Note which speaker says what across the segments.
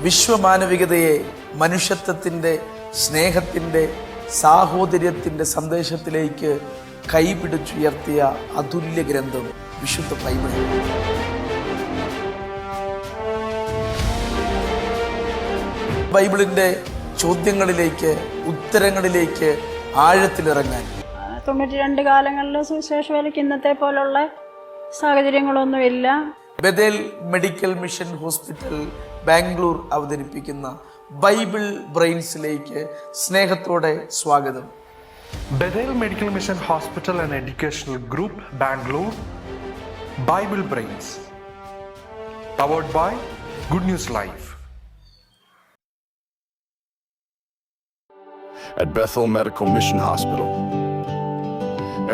Speaker 1: വിശ്വമാനവികതയെ മനുഷ്യത്വത്തിൻ്റെ, സ്നേഹത്തിൻ്റെ, സാഹോദര്യത്തിൻ്റെ സന്ദേശത്തിലേക്ക് കൈപിടിച്ചുയർത്തിയ അതുല്യ ഗ്രന്ഥം വിശുദ്ധ ബൈബിൾ. ബൈബിളിൻ്റെ ചോദ്യങ്ങളിലേക്ക്, ഉത്തരങ്ങളിലേക്ക് ആഴത്തിലിറങ്ങാൻ
Speaker 2: 92 കാലങ്ങളിൽ സുവിശേഷ വേലയ്ക്ക് ഇന്നത്തെ പോലുള്ള സാഹചര്യങ്ങളൊന്നുമില്ല.
Speaker 1: Bethel medical mission hospital Bangalore അവതരിപ്പിക്കുന്ന ബൈബിൾ ബ്രെയിൻസിലേക്ക് സ്നേഹത്തോടെ സ്വാഗതം.
Speaker 3: Bethel medical mission hospital and educational group Bangalore, Bible brains, powered by good news life.
Speaker 4: At Bethel Medical Mission Hospital,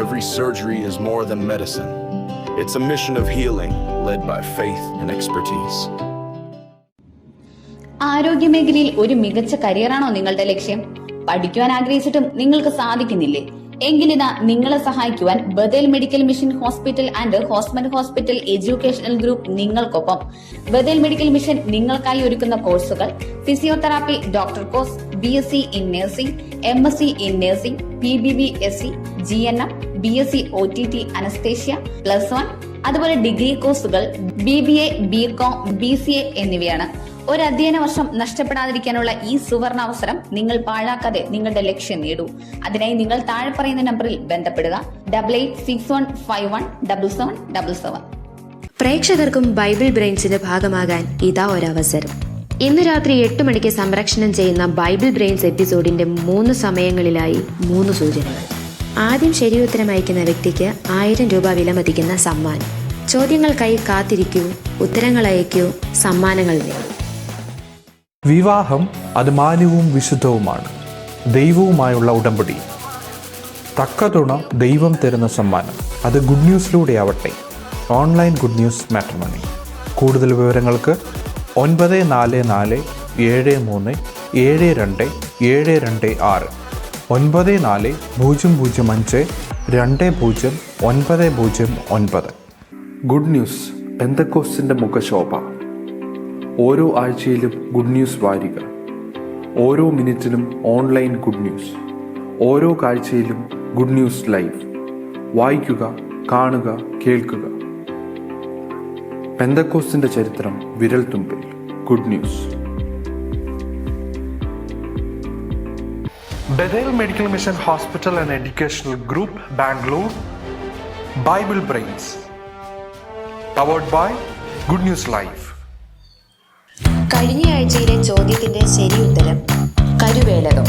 Speaker 4: every surgery is more than medicine. It's a mission of healing led by faith and expertise.
Speaker 5: ആരോഗ്യമേഖലയിൽ ഒരു മികച്ച കരിയറാണോ നിങ്ങളുടെ ലക്ഷ്യം? പഠിക്കുവാൻ ആഗ്രഹിച്ചിട്ടും നിങ്ങൾക്ക് സാധിക്കുന്നില്ലേ? എങ്കിലിതാ നിങ്ങളെ സഹായിക്കുവാൻ Bethel medical mission hospital and hospital educational group നിങ്ങൾക്കൊപ്പം. ബഥേൽ മെഡിക്കൽ മിഷൻ നിങ്ങൾക്കായി ഒരുക്കുന്ന കോഴ്സുകൾ: physiotherapy doctor course, BSc in nursing, MSc in nursing, PBBSc, GNM, BSc OTT anaesthesia +1, അതുപോലെ ഡിഗ്രി കോഴ്സുകൾ BBA, BCom, BCA എന്നിവയാണ്. ഒരു അധ്യയന വർഷം നഷ്ടപ്പെടാതിരിക്കാനുള്ള ഈ സുവർണ അവസരം നിങ്ങൾ പാഴാക്കാതെ നിങ്ങളുടെ ലക്ഷ്യം നേടൂ. അതിനായി നിങ്ങൾ താഴെ പറയുന്ന നമ്പറിൽ ബന്ധപ്പെടുക: 8861517777.
Speaker 6: പ്രേക്ഷകർക്കും ബൈബിൾ ബ്രെയിൻസിന്റെ ഭാഗമാകാൻ ഇതാ ഒരവസരം. ഇന്ന് രാത്രി 8 മണിക്ക് സംപ്രേഷണം ചെയ്യുന്ന ബൈബിൾ ബ്രെയിൻസ് എപ്പിസോഡിന്റെ 3 സമയങ്ങളിലായി 3 സൂചനകൾ. ആദ്യം ശരിയുത്തരം അയക്കുന്ന വ്യക്തിക്ക് 1000 രൂപ വിലമതിക്കുന്ന സമ്മാനം. ചോദ്യങ്ങൾക്കായി കാത്തിരിക്കൂ, ഉത്തരങ്ങൾ അയക്കൂ, സമ്മാനങ്ങൾ നേടൂ.
Speaker 7: വിവാഹം അത് മാന്യവും വിശുദ്ധവുമാണ്, ദൈവവുമായുള്ള ഉടമ്പടി. തക്കതുണ ദൈവം തരുന്ന സമ്മാനം, അത് ഗുഡ് ന്യൂസിലൂടെ ആവട്ടെ. Online good news matrimony. കൂടുതൽ വിവരങ്ങൾക്ക് 9473727226 9400520909.
Speaker 8: ഗുഡ് ന്യൂസ് പെന്തക്കോസ്തിന്റെ മുഖശോഭ. ഓരോ ആഴ്ചയിലും ഗുഡ് ന്യൂസ് വാരിക, ഓരോ മിനിറ്റിലും ഓൺലൈൻ ഗുഡ് ന്യൂസ്, ഓരോ കാഴ്ചയിലും ഗുഡ് ന്യൂസ് ലൈവ്. വായിക്കുക, കാണുക, കേൾക്കുക. പെന്തക്കോസ്തിന്റെ ചരിത്രം വിരൽ തുമ്പിൽ. Good news.
Speaker 3: Bethel medical mission hospital and educational group Bangalore, Bible brains, powered by good news life.
Speaker 6: കഴിഞ്ഞ ആഴ്ചയിലെ ചോദ്യത്തിന്റെ ശരി ഉത്തരം കരുവേലകം.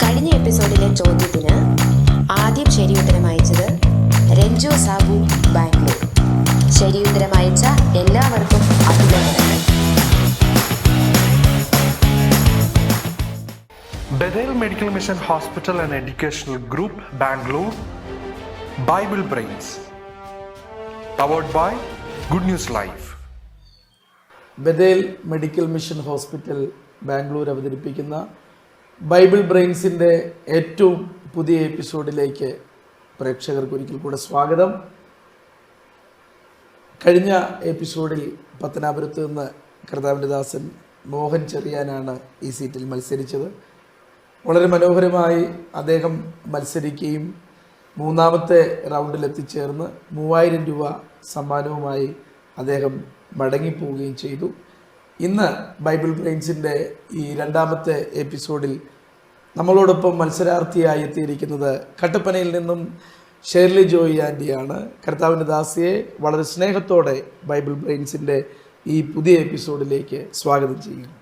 Speaker 6: കഴിഞ്ഞ എപ്പിസോഡിലെ ചോദ്യത്തിന് ആദ്യം ശരി ഉത്തരം അയച്ചത് രഞ്ജു സാബു, ബാംഗ്ലൂർ. ശരി ഉത്തരം അയച്ച എല്ലാവർക്കും അഭിനന്ദനങ്ങൾ.
Speaker 3: Bethel medical mission hospital and educational group Bangalore, Bible brains, powered by good news life.
Speaker 1: Bethel medical mission hospital Bangalore അവതരിപ്പിക്കുന്ന ബൈബിൾ ബ്രെയിൻസിൻ്റെ ഏറ്റവും പുതിയ എപ്പിസോഡിലേക്ക് പ്രേക്ഷകർക്ക് ഒരിക്കൽ കൂടെ സ്വാഗതം. കഴിഞ്ഞ എപ്പിസോഡിൽ പത്തനാപുരത്ത് നിന്ന് കർത്താവിൻ്റെ ദാസൻ മോഹൻ ചെറിയാനാണ് ഈ സീറ്റിൽ മത്സരിച്ചത്. വളരെ മനോഹരമായി അദ്ദേഹം മത്സരിക്കുകയും 3ാമത്തെ റൗണ്ടിൽ എത്തിച്ചേർന്ന് 3000 രൂപ സമ്മാനവുമായി അദ്ദേഹം മടങ്ങിപ്പോവുകയും ചെയ്തു. ഇന്ന് ബൈബിൾ ബ്രെയിൻസിൻ്റെ ഈ 2ാമത്തെ എപ്പിസോഡിൽ നമ്മളോടൊപ്പം മത്സരാർത്ഥിയായി എത്തിയിരിക്കുന്നത് കട്ടപ്പനയിൽ നിന്നും ഷേർലി ജോയി ആൻറ്റിയാണ്. കർത്താവിൻ്റെ ദാസിയെ വളരെ സ്നേഹത്തോടെ ബൈബിൾ ബ്രെയിൻസിൻ്റെ ഈ പുതിയ എപ്പിസോഡിലേക്ക് സ്വാഗതം ചെയ്യുന്നു.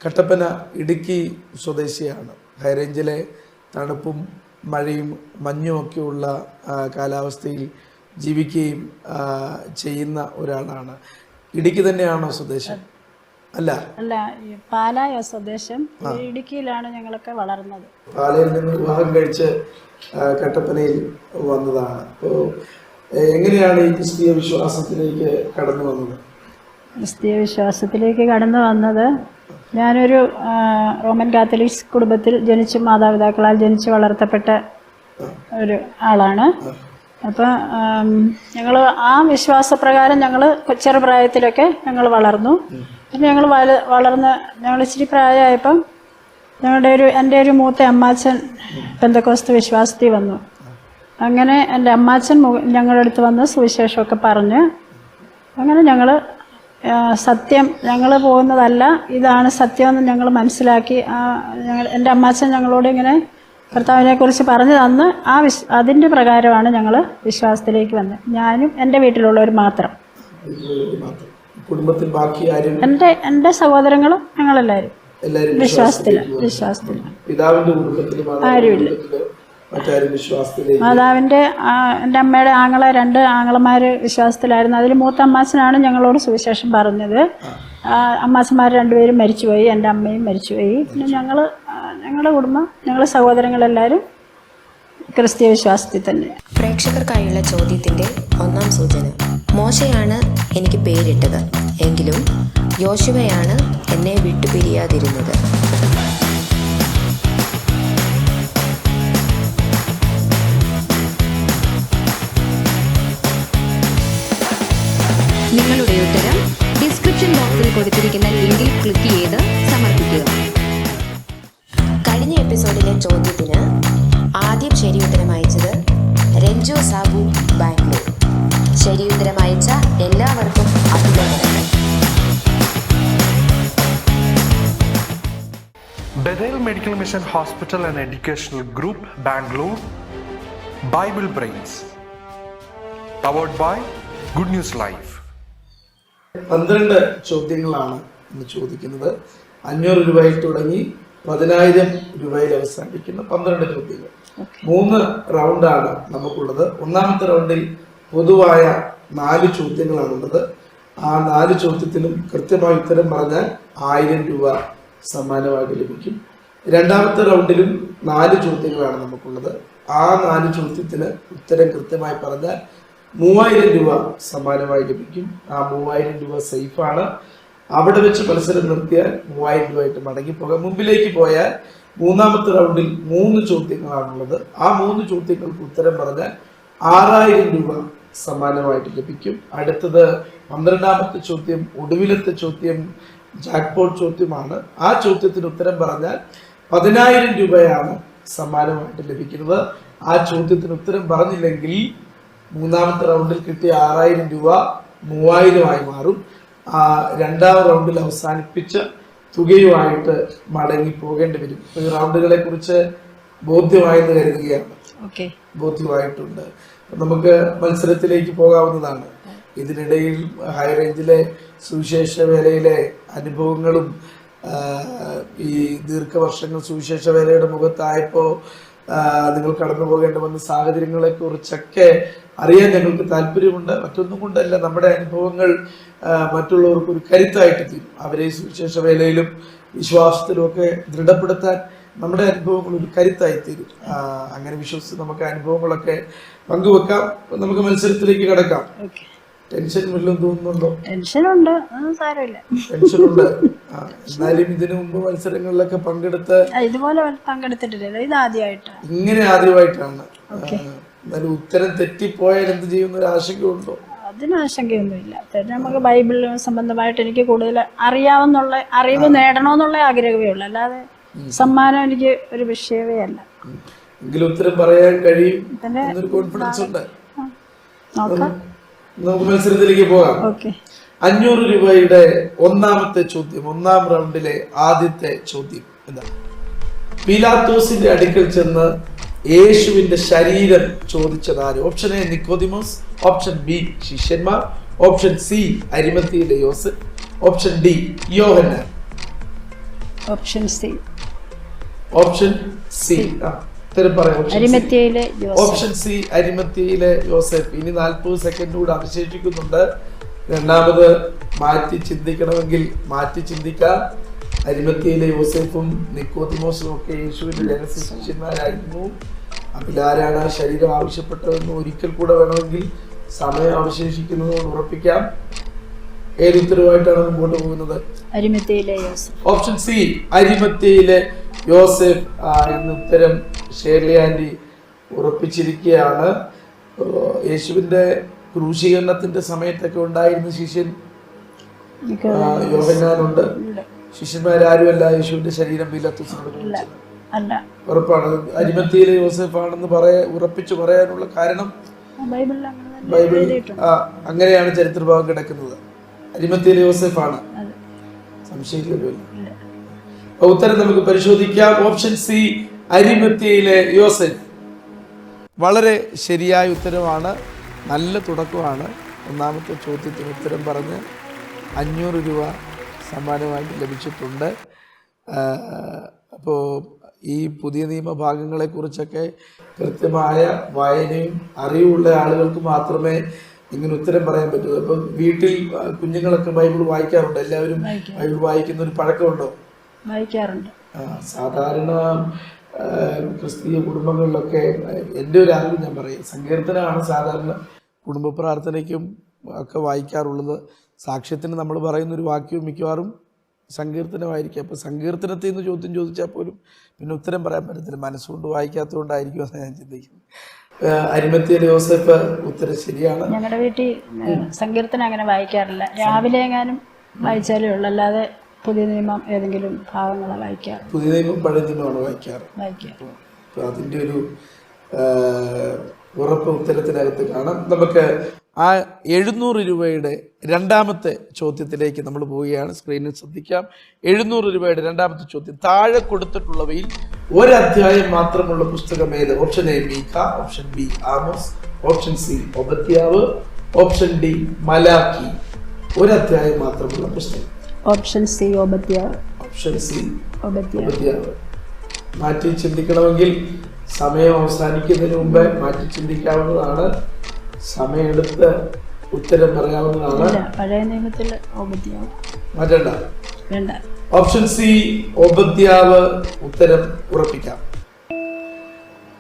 Speaker 1: കട്ടപ്പന ഇടുക്കി സ്വദേശിയാണ്. ഹൈറേഞ്ചിലെ തണുപ്പും മഴയും മഞ്ഞുമൊക്കെയുള്ള കാലാവസ്ഥയിൽ ജീവിക്കുകയും ചെയ്യുന്ന ഒരാളാണ്. ഇടുക്കി തന്നെയാണോ സ്വദേശം? അല്ല,
Speaker 2: പാലായ സ്വദേശം. ഇടുക്കിയിലാണ് ഞങ്ങളൊക്കെ വളർന്നത്.
Speaker 1: പാലയിൽ നിന്ന് വിവാഹം കഴിച്ച് കട്ടപ്പനയിൽ വന്നതാണ്. അപ്പോൾ എങ്ങനെയാണ് ഈ ക്രിസ്തീയ വിശ്വാസത്തിലേക്ക് കടന്നു വന്നത്?
Speaker 2: ക്രിസ്തീയ വിശ്വാസത്തിലേക്ക് കടന്നു വന്നത്, ഞാനൊരു റോമൻ കാത്തലിക് കുടുംബത്തിൽ ജനിച്ച് മാതാപിതാക്കളാൽ ജനിച്ച് വളർത്തപ്പെട്ട ഒരു ആളാണ്. അപ്പം ഞങ്ങൾ ആ വിശ്വാസപ്രകാരം ഞങ്ങൾ ചെറുപ്രായത്തിലൊക്കെ ഞങ്ങൾ വളർന്നു. പിന്നെ ഞങ്ങൾ വളർന്ന് ഞങ്ങൾ ഇച്ചിരി പ്രായമായപ്പം എൻ്റെ ഒരു മൂത്ത അമ്മാച്ചൻ പെന്തക്കോസ്ത് വിശ്വാസത്തിൽ വന്നു. അങ്ങനെ എൻ്റെ അമ്മാച്ചൻ ഞങ്ങളുടെ അടുത്ത് വന്ന് സുവിശേഷമൊക്കെ പറഞ്ഞ് അങ്ങനെ ഞങ്ങൾ സത്യം ഞങ്ങൾ പോകുന്നതല്ല, ഇതാണ് സത്യമെന്ന് ഞങ്ങൾ മനസ്സിലാക്കി. എൻ്റെ അമ്മാച്ചൻ ഞങ്ങളോട് ഇങ്ങനെ കർത്താവിനെ കുറിച്ച് പറഞ്ഞു തന്ന് അതിൻ്റെ പ്രകാരമാണ് ഞങ്ങൾ വിശ്വാസത്തിലേക്ക് വന്നത്. ഞാനും എൻ്റെ വീട്ടിലുള്ളവർ മാത്രം.
Speaker 1: കുടുംബത്തിൽ ബാക്കി ആരും?
Speaker 2: എൻ്റെ സഹോദരങ്ങളും ഞങ്ങളെല്ലാവരും വിശ്വാസത്തിലാണ്.
Speaker 1: പിതാവിന്റെ കുടുംബത്തിൽ
Speaker 2: ആരുമില്ല.
Speaker 1: മറ്റാരും വിശ്വാസത്തിലേക്ക്?
Speaker 2: മാതാവിൻ്റെ എൻ്റെ അമ്മയുടെ രണ്ട് ആങ്ങളമാർ വിശ്വാസത്തിലായിരുന്നു. അതിൽ മൂത്ത അമ്മാച്ചനാണ് ഞങ്ങളോട് സുവിശേഷം പറഞ്ഞത്. അമ്മാച്ചന്മാർ രണ്ടുപേരും മരിച്ചുപോയി, എൻ്റെ അമ്മയും മരിച്ചുപോയി. പിന്നെ ഞങ്ങളുടെ കുടുംബം, ഞങ്ങളുടെ സഹോദരങ്ങളെല്ലാവരും ക്രിസ്തീയ വിശ്വാസത്തിൽ തന്നെ.
Speaker 6: പ്രേക്ഷകർക്കായുള്ള ചോദ്യത്തിന്റെ ഒന്നാം സൂചന: മോശയാണ് എനിക്ക് പേരിട്ടത്, എങ്കിലും യോശുവയാണ് എന്നെ വിട്ടുപിരിയാതിരുന്നത്. നിങ്ങളുടെ ഉത്തരം ഡിസ്ക്രിപ്ഷൻ ബോക്സിൽ കൊടുത്തിരിക്കുന്ന ലിങ്കിൽ ക്ലിക്ക് ചെയ്ത് സമർപ്പിക്കുക. കഴിഞ്ഞ എപ്പിസോഡിലെ ചോദ്യത്തിന് ആദ്യം ശരി ഉത്തരം അയച്ചത് രഞ്ജു സാബു, ബാംഗ്ലൂർ. ശരി ഉത്തരം അയച്ച എല്ലാവർക്കും അഭിനന്ദനങ്ങൾ.
Speaker 3: Bethel Medical Mission Hospital and Educational Group, Bangalore. Bible Brains. Powered by Good News Live.
Speaker 1: 12 ചോദ്യങ്ങളാണ് ഇന്ന് ചോദിക്കുന്നത്. 500 രൂപയിൽ തുടങ്ങി 10,000 രൂപയിൽ അവസാനിക്കുന്ന 12 ചോദ്യങ്ങൾ. 3 റൗണ്ടാണ് നമുക്കുള്ളത്. ഒന്നാമത്തെ റൗണ്ടിൽ പൊതുവായ 4 ചോദ്യങ്ങളാണുള്ളത്. ആ 4 ചോദ്യത്തിനും കൃത്യമായ ഉത്തരം പറഞ്ഞാൽ 1000 രൂപ സമ്മാനമായിട്ട് ലഭിക്കും. രണ്ടാമത്തെ റൗണ്ടിലും 4 ചോദ്യങ്ങളാണ് നമുക്കുള്ളത്. ആ 4 ചോദ്യത്തിന് ഉത്തരം കൃത്യമായി പറഞ്ഞാൽ 3000 രൂപ സമ്മാനമായി ലഭിക്കും. ആ 3000 രൂപ സേഫാണ്. അവിടെ വെച്ച് മത്സരം നിർത്തിയാൽ 3000 രൂപയായിട്ട് മടങ്ങിപ്പോകാം. മുമ്പിലേക്ക് പോയാൽ മൂന്നാമത്തെ റൗണ്ടിൽ 3 ചോദ്യങ്ങളാണുള്ളത്. ആ 3 ചോദ്യങ്ങൾക്ക് ഉത്തരം പറഞ്ഞാൽ 6000 രൂപ സമ്മാനമായിട്ട് ലഭിക്കും. അടുത്തത് 12ാമത്തെ ചോദ്യം, ഒടുവിലത്തെ ചോദ്യം ജാക്ക്പോട്ട് ചോദ്യമാണ്. ആ ചോദ്യത്തിന് ഉത്തരം പറഞ്ഞാൽ 10,000 രൂപയാണ് സമ്മാനമായിട്ട് ലഭിക്കുന്നത്. ആ ചോദ്യത്തിന് ഉത്തരം പറഞ്ഞില്ലെങ്കിൽ മൂന്നാമത്തെ റൗണ്ടിൽ കിട്ടിയ 6000 രൂപ 3000 ആയി മാറും. രണ്ടാം റൗണ്ടിൽ അവസാനിപ്പിച്ച തുകയുമായിട്ട് മടങ്ങി പോകേണ്ടി വരും. ഈ റൗണ്ടുകളെ കുറിച്ച് ബോധ്യമായെന്ന് കരുതുകയാണ്. ബോധ്യമായിട്ടുണ്ട്. നമുക്ക് മത്സരത്തിലേക്ക് പോകാവുന്നതാണ്. ഇതിനിടയിൽ ഹൈറേഞ്ചിലെ സുവിശേഷ വേലയിലെ അനുഭവങ്ങളും ഈ ദീർഘവർഷങ്ങൾ സുവിശേഷ വേലയുടെ മുഖത്തായപ്പോൾ നിങ്ങൾ കടന്നു പോകേണ്ടി വന്ന സാഹചര്യങ്ങളെ കുറിച്ചൊക്കെ അറിയാൻ ഞങ്ങൾക്ക് താല്പര്യമുണ്ട്. മറ്റൊന്നും കൊണ്ടല്ല, നമ്മുടെ അനുഭവങ്ങൾ മറ്റുള്ളവർക്ക് ഒരു കരുത്തായിട്ട് തീരും. അവരെ സുവിശേഷ വേലയിലും വിശ്വാസത്തിലും ഒക്കെ ദൃഢപ്പെടുത്താൻ നമ്മുടെ അനുഭവങ്ങൾ ഒരു കരുത്തായി തീരും. അങ്ങനെ വിശ്വസിച്ച് നമുക്ക് അനുഭവങ്ങളൊക്കെ പങ്കുവെക്കാം. നമുക്ക് മത്സരത്തിലേക്ക് കടക്കാം. ടെൻഷൻ വല്ലതും തോന്നുന്നുണ്ടോ?
Speaker 2: ടെൻഷനുണ്ട്, സാരമില്ല.
Speaker 1: ടെൻഷനുണ്ട്. എന്നാലും ഇതിനു മുമ്പ് മത്സരങ്ങളിലൊക്കെ പങ്കെടുത്ത്
Speaker 2: ഇതുപോലെ പങ്കെടുത്തിട്ടില്ലല്ലോ, ഇത് ആദ്യമായിട്ടാണ്.
Speaker 1: ഇങ്ങനെ ആദ്യമായിട്ടാണ്. എന്നാലും ഉത്തരം തെറ്റിപ്പോയാൽ എന്ത് ചെയ്യുന്ന ഒരു ആശങ്കയുണ്ടോ?
Speaker 2: അതിന് ആശങ്കയൊന്നുമില്ല. നമുക്ക് ബൈബിൾ സംബന്ധമായിട്ട് എനിക്ക് കൂടുതൽ അറിയാവുന്നുള്ള അറിവ് നേടണമെന്നുള്ള ആഗ്രഹമേ ഉള്ളൂ, അല്ലാതെ സമ്മാനം എനിക്ക് ഒരു വിഷയമേ അല്ല.
Speaker 1: എങ്കിലും ഉത്തരം പറയാൻ കഴിയും എന്നൊരു കോൺഫിഡൻസ് ഉണ്ട്. നമുക്ക് മത്സരത്തിലേക്ക് പോകാം. 500 രൂപയുടെ ഒന്നാമത്തെ ചോദ്യം, ഒന്നാം റൗണ്ടിലെ ആദ്യത്തെ ചോദ്യം എന്താണ്? പീലാത്തോസിന്റെ അടുക്കൽ ചെന്ന് യേശുവിന്റെ ശരീരം ചോദിച്ചതാര്? ഓപ്ഷൻ എ നിക്കോദിമോസ്, ഓപ്ഷൻ ബി ശിഷ്യന്മാർ, ഓപ്ഷൻ സി അരിമത്തിയിലെ യോസഫ്, ഓപ്ഷൻ ഡി യോഹന്നാൻ.
Speaker 2: Option C.
Speaker 1: Option C. Option C അരിമത്തിയിലെ യോസഫ്. ഇനി 40 സെക്കൻഡ് കൂടെ അവശേഷിക്കുന്നുണ്ട്. രണ്ടാമത് മാറ്റി ചിന്തിക്കണമെങ്കിൽ മാറ്റി ചിന്തിക്കാം. അരിമത്തിയിലെ യോസഫും നിക്കോദിമോസും ഒക്കെ യേശുവിന്റെ രഹസ്യ ശിഷ്യന്മാരായിരുന്നു. അതിലാരാണ് ശരീരം ആവശ്യപ്പെട്ടതെന്ന് ഒരിക്കൽ കൂടെ വേണമെങ്കിൽ സമയം അവശേഷിക്കുന്നതുകൊണ്ട് ഉറപ്പിക്കാം. ഏത് ഉത്തരവായിട്ടാണ് മുമ്പോട്ട് പോകുന്നത്? ഓപ്ഷൻ സി അരിമത്തിയിലെ യോസഫ് എന്ന ഉത്തരം ഷേർലി ആന്റി ഉറപ്പിച്ചിരിക്കുകയാണ്. യേശുവിന്റെ ക്രൂശീകരണത്തിന്റെ സമയത്തൊക്കെ ഉണ്ടായിരുന്ന ശിഷ്യൻ യോഹന്നാനുണ്ട്. ശിഷ്യന്മാരാരുമല്ല യേശുവിന്റെ ശരീരം പീലാത്തോസിനോട് ചോദിച്ചത്.
Speaker 2: അല്ല,
Speaker 1: ഉറപ്പാണ് അരിമത്തിയിലെ യോസേഫാണെന്ന് ഉറപ്പിച്ചു പറയാനുള്ള കാരണം
Speaker 2: ബൈബിളിൽ
Speaker 1: ബൈബിൾ അങ്ങനെയാണ് ചരിത്രഭാഗം കിടക്കുന്നത്. അരിമത്തിയിലെ യോസേഫാണ്, സംശയമില്ലല്ലോ. ഉത്തരം നമുക്ക് പരിശോധിക്കാം. ഓപ്ഷൻ സി, അരിമത്തിയിലെ യോസേഫ്. വളരെ ശരിയായ ഉത്തരമാണ്. നല്ല തുടക്കമാണ്. ഒന്നാമത്തെ ചോദ്യത്തിന് ഉത്തരം പറഞ്ഞ് 500 രൂപ സമ്മാനമായിട്ട് ലഭിച്ചിട്ടുണ്ട്. അപ്പോൾ ഈ പുതിയ നിയമഭാഗങ്ങളെക്കുറിച്ചൊക്കെ കൃത്യമായ വായനയും അറിവുള്ള ആളുകൾക്ക് മാത്രമേ ഇങ്ങനെ ഉത്തരം പറയാൻ പറ്റൂ. അപ്പം വീട്ടിൽ കുഞ്ഞുങ്ങളൊക്കെ ബൈബിൾ വായിക്കാറുണ്ട്. എല്ലാവരും ബൈബിൾ വായിക്കുന്ന ഒരു പഴക്കമുണ്ടോ?
Speaker 2: വായിക്കാറുണ്ട്.
Speaker 1: സാധാരണ ക്രിസ്തീയ കുടുംബങ്ങളിലൊക്കെ എൻ്റെ ഒരു അറിവ് ഞാൻ പറയും, സങ്കീർത്തനമാണ് സാധാരണ കുടുംബ പ്രാർത്ഥനയ്ക്കും ഒക്കെ വായിക്കാറുള്ളത്. സാക്ഷ്യത്തിന് നമ്മൾ പറയുന്നൊരു വാക്യവും മിക്കവാറും സങ്കീർത്തനമായിരിക്കും. അപ്പോൾ സങ്കീർത്തനത്തിൽ നിന്ന് ചോദ്യം ചോദിച്ചാൽ പോലും പിന്നെ ഉത്തരം പറയാൻ പറ്റത്തില്ല. മനസ്സുകൊണ്ട് വായിക്കാത്തതുകൊണ്ടായിരിക്കും എന്ന് ഞാൻ ചിന്തിക്കുന്നു. അരിമത്തിയിലെ യോസേഫ് ഉത്തരം ശരിയാണ്.
Speaker 2: ഞങ്ങളുടെ വീട്ടിൽ സങ്കീർത്തനം അങ്ങനെ വായിക്കാറില്ല. രാവിലെ എങ്ങാനും വായിച്ചാലേ ഉള്ളൂ, അല്ലാതെ പുതിയ നിയമം ഏതെങ്കിലും ഭാഗങ്ങളാണ് വായിക്കാറ്.
Speaker 1: പുതിയ നിയമം പഴയ നിയമമാണ് വായിക്കാറ്. അപ്പോൾ അതിൻ്റെ ഒരു ഉറപ്പ് ഉത്തരത്തിനകത്ത് കാണാം. നമുക്ക് ആ 700 രൂപയുടെ രണ്ടാമത്തെ ചോദ്യത്തിലേക്ക് നമ്മൾ പോവുകയാണ്. സ്ക്രീനിൽ ശ്രദ്ധിക്കാം. 700 രൂപയുടെ രണ്ടാമത്തെ ചോദ്യം. താഴെ കൊടുത്തിട്ടുള്ളവയിൽ ഒരധ്യായം മാത്രമുള്ള പുസ്തകം ഏത്? ഓപ്ഷൻ എ മീഖ, ഓപ്ഷൻ ബി ആമോസ്, ഓപ്ഷൻ സി ഒബദ്യാവ്, ഓപ്ഷൻ ഡി മലാക്കി. ഒരധ്യായം മാത്രമുള്ള പുസ്തകം.
Speaker 2: ഓപ്ഷൻ സി ഒബദ്യാവ്.
Speaker 1: ഓപ്ഷൻ സി ഒബദ്യാവ്. മാറ്റി ചിന്തിക്കണമെങ്കിൽ സമയം അവസാനിക്കുന്നതിന് മുമ്പേ മാറ്റി ചിന്തിക്കാവുന്നതാണ്. സമയമെടുത്ത് ഉത്തരം പറയാവുന്നതാണ്.
Speaker 2: പഴയ നിയമത്തിൽ ഒബദ്യാവ്
Speaker 1: മാറ്റണ്ട.
Speaker 2: വേണ്ട.
Speaker 1: ഓപ്ഷൻ സി ഒബദ്യാവ് ഉത്തരം ഉറപ്പിക്കാം.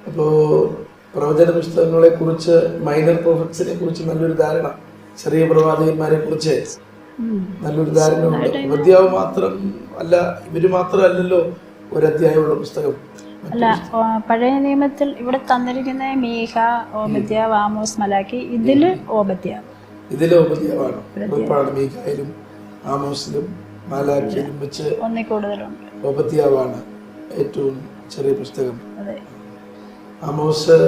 Speaker 1: അപ്പോ പ്രവചന പുസ്തകങ്ങളെ കുറിച്ച്, മൈനർ പ്രോഫറ്റ്സിനെ കുറിച്ച് നല്ലൊരു ധാരണ, ചെറിയ പ്രവാചകന്മാരെ കുറിച്ച് നല്ലൊരു ധാരണ ഉണ്ട്. ഒബദ്യാവ് മാത്രം അല്ല, ഇവര് മാത്രമല്ലല്ലോ ഒരധ്യായമുള്ള പുസ്തകം.
Speaker 2: അല്ല, പഴയ നിയമത്തിൽ ഇവിടെ തന്നിരിക്കുന്ന മീഖ, ഓബദ്യാവ്, ആമോസ്, മലാക്കി, ഇതില് ഓബദ്യാവ്.
Speaker 1: ഇതില് ഓബദ്യാവാണ്. ഉറപ്പാണ്. മീഖയിലും ആമോസിലും മലാക്കിയിലും വെച്ച്
Speaker 2: ഒന്നിൽ കൂടുതലുണ്ട്.
Speaker 1: ഓബദ്യാവാണ് ഏറ്റവും ചെറിയ പുസ്തകം. ആമോസ്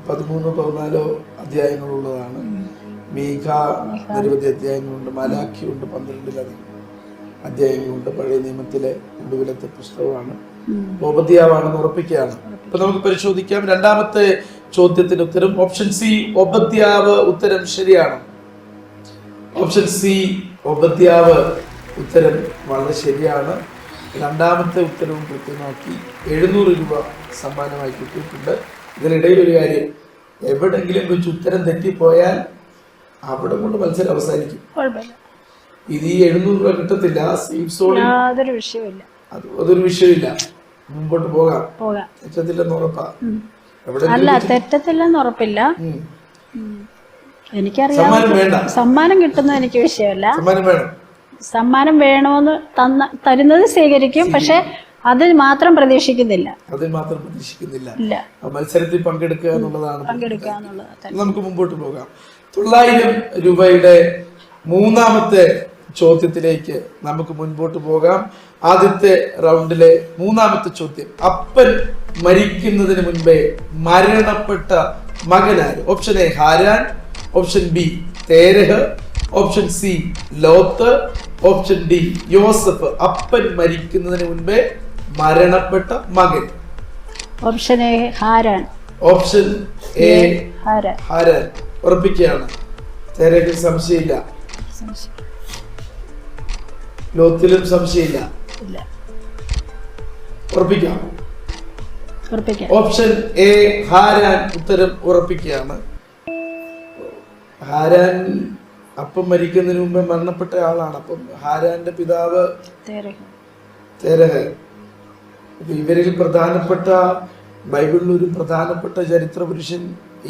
Speaker 1: 13-14 അധ്യായങ്ങളുള്ളതാണ്. മീഖ നിരവധി അധ്യായങ്ങളുണ്ട്. മലാക്കിയുണ്ട് 12-ലധികം അധ്യായങ്ങളുണ്ട്. പഴയ നിയമത്തിലെ ഒടുവിലത്തെ പുസ്തകമാണ്. ഒബദ്യാവാണെന്ന് ഉറപ്പിക്കുകയാണ്. അപ്പൊ നമുക്ക് പരിശോധിക്കാം. രണ്ടാമത്തെ ചോദ്യത്തിന് ഉത്തരം ഓപ്ഷൻ സി ഒബദ്യാവ്. ഉത്തരം ശരിയാണ്. ഓപ്ഷൻ സി ഒബദ്യാവ് ഉത്തരം വളരെ ശരിയാണ്. രണ്ടാമത്തെ ഉത്തരവും കൃത്യമാക്കി 700 രൂപ സമ്മാനമായി കിട്ടിയിട്ടുണ്ട്. ഇതിനിടയിൽ ഒരു കാര്യം, എവിടെങ്കിലും വെച്ച് ഉത്തരം തെറ്റിപ്പോയാൽ അവിടെ കൊണ്ട് മത്സരം അവസാനിക്കും. ഇത് ഈ 700 രൂപ കിട്ടത്തില്ല. സേഫ് സോണിൽ
Speaker 2: യാതൊരു വിഷയമില്ല.
Speaker 1: അതൊരു വിഷയമില്ല. മുമ്പോട്ട് പോകാം. തെറ്റത്തില്ലെന്ന് ഉറപ്പാ.
Speaker 2: അല്ല, തെറ്റത്തില്ലെന്ന് ഉറപ്പില്ല. എനിക്കറിയാം. സമ്മാനം കിട്ടുന്നത് എനിക്ക് വിഷയമല്ല. സമ്മാനം വേണമെന്ന് തരുന്നത് സ്വീകരിക്കും. പക്ഷെ അതിൽ മാത്രം പ്രതീക്ഷിക്കുന്നില്ല.
Speaker 1: ഇല്ല. മത്സരത്തിൽ പങ്കെടുക്കുക എന്നുള്ളതാണ്. നമുക്ക് മുമ്പോട്ട് പോകാം. 900 രൂപയുടെ മൂന്നാമത്തെ ചോദ്യത്തിലേക്ക് നമുക്ക് മുൻപോട്ട് പോകാം. ആദ്യത്തെ റൗണ്ടിലെ മൂന്നാമത്തെ ചോദ്യം. അപ്പൻ മരിക്കുന്നതിന് മുൻപേ മരണപ്പെട്ട മകനാര്? ഓപ്ഷൻ എ ഹാരാൻ, ഓപ്ഷൻ ബി തേരഹ്, ഓപ്ഷൻ സി ലോത്ത്, ഓപ്ഷൻ ഡി യോസഫ്. അപ്പൻ മരിക്കുന്നതിന് മുൻപേ മരണപ്പെട്ട മകൻ.
Speaker 2: ഓപ്ഷൻ എ ഹാരാൻ.
Speaker 1: ഓപ്ഷൻ എ ഹാരാൻ ഉറപ്പിക്കുകയാണ്. തേരഹിൽ സംശയമില്ല, ലോത്തിലും സംശയമില്ല. ഉറപ്പിക്കാം. ഓപ്ഷൻ എ ഹാരാൻ ഉത്തരം ഉറപ്പിക്കുകയാണ്. ഹാരാൻ അപ്പം മരിക്കുന്നതിന് മുമ്പ് മരണപ്പെട്ട ആളാണ്. അപ്പം ഹാരാന്റെ പിതാവ് തേരഹ്. ഇവരിൽ പ്രധാനപ്പെട്ട, ബൈബിളിൽ ഒരു പ്രധാനപ്പെട്ട ചരിത്ര പുരുഷൻ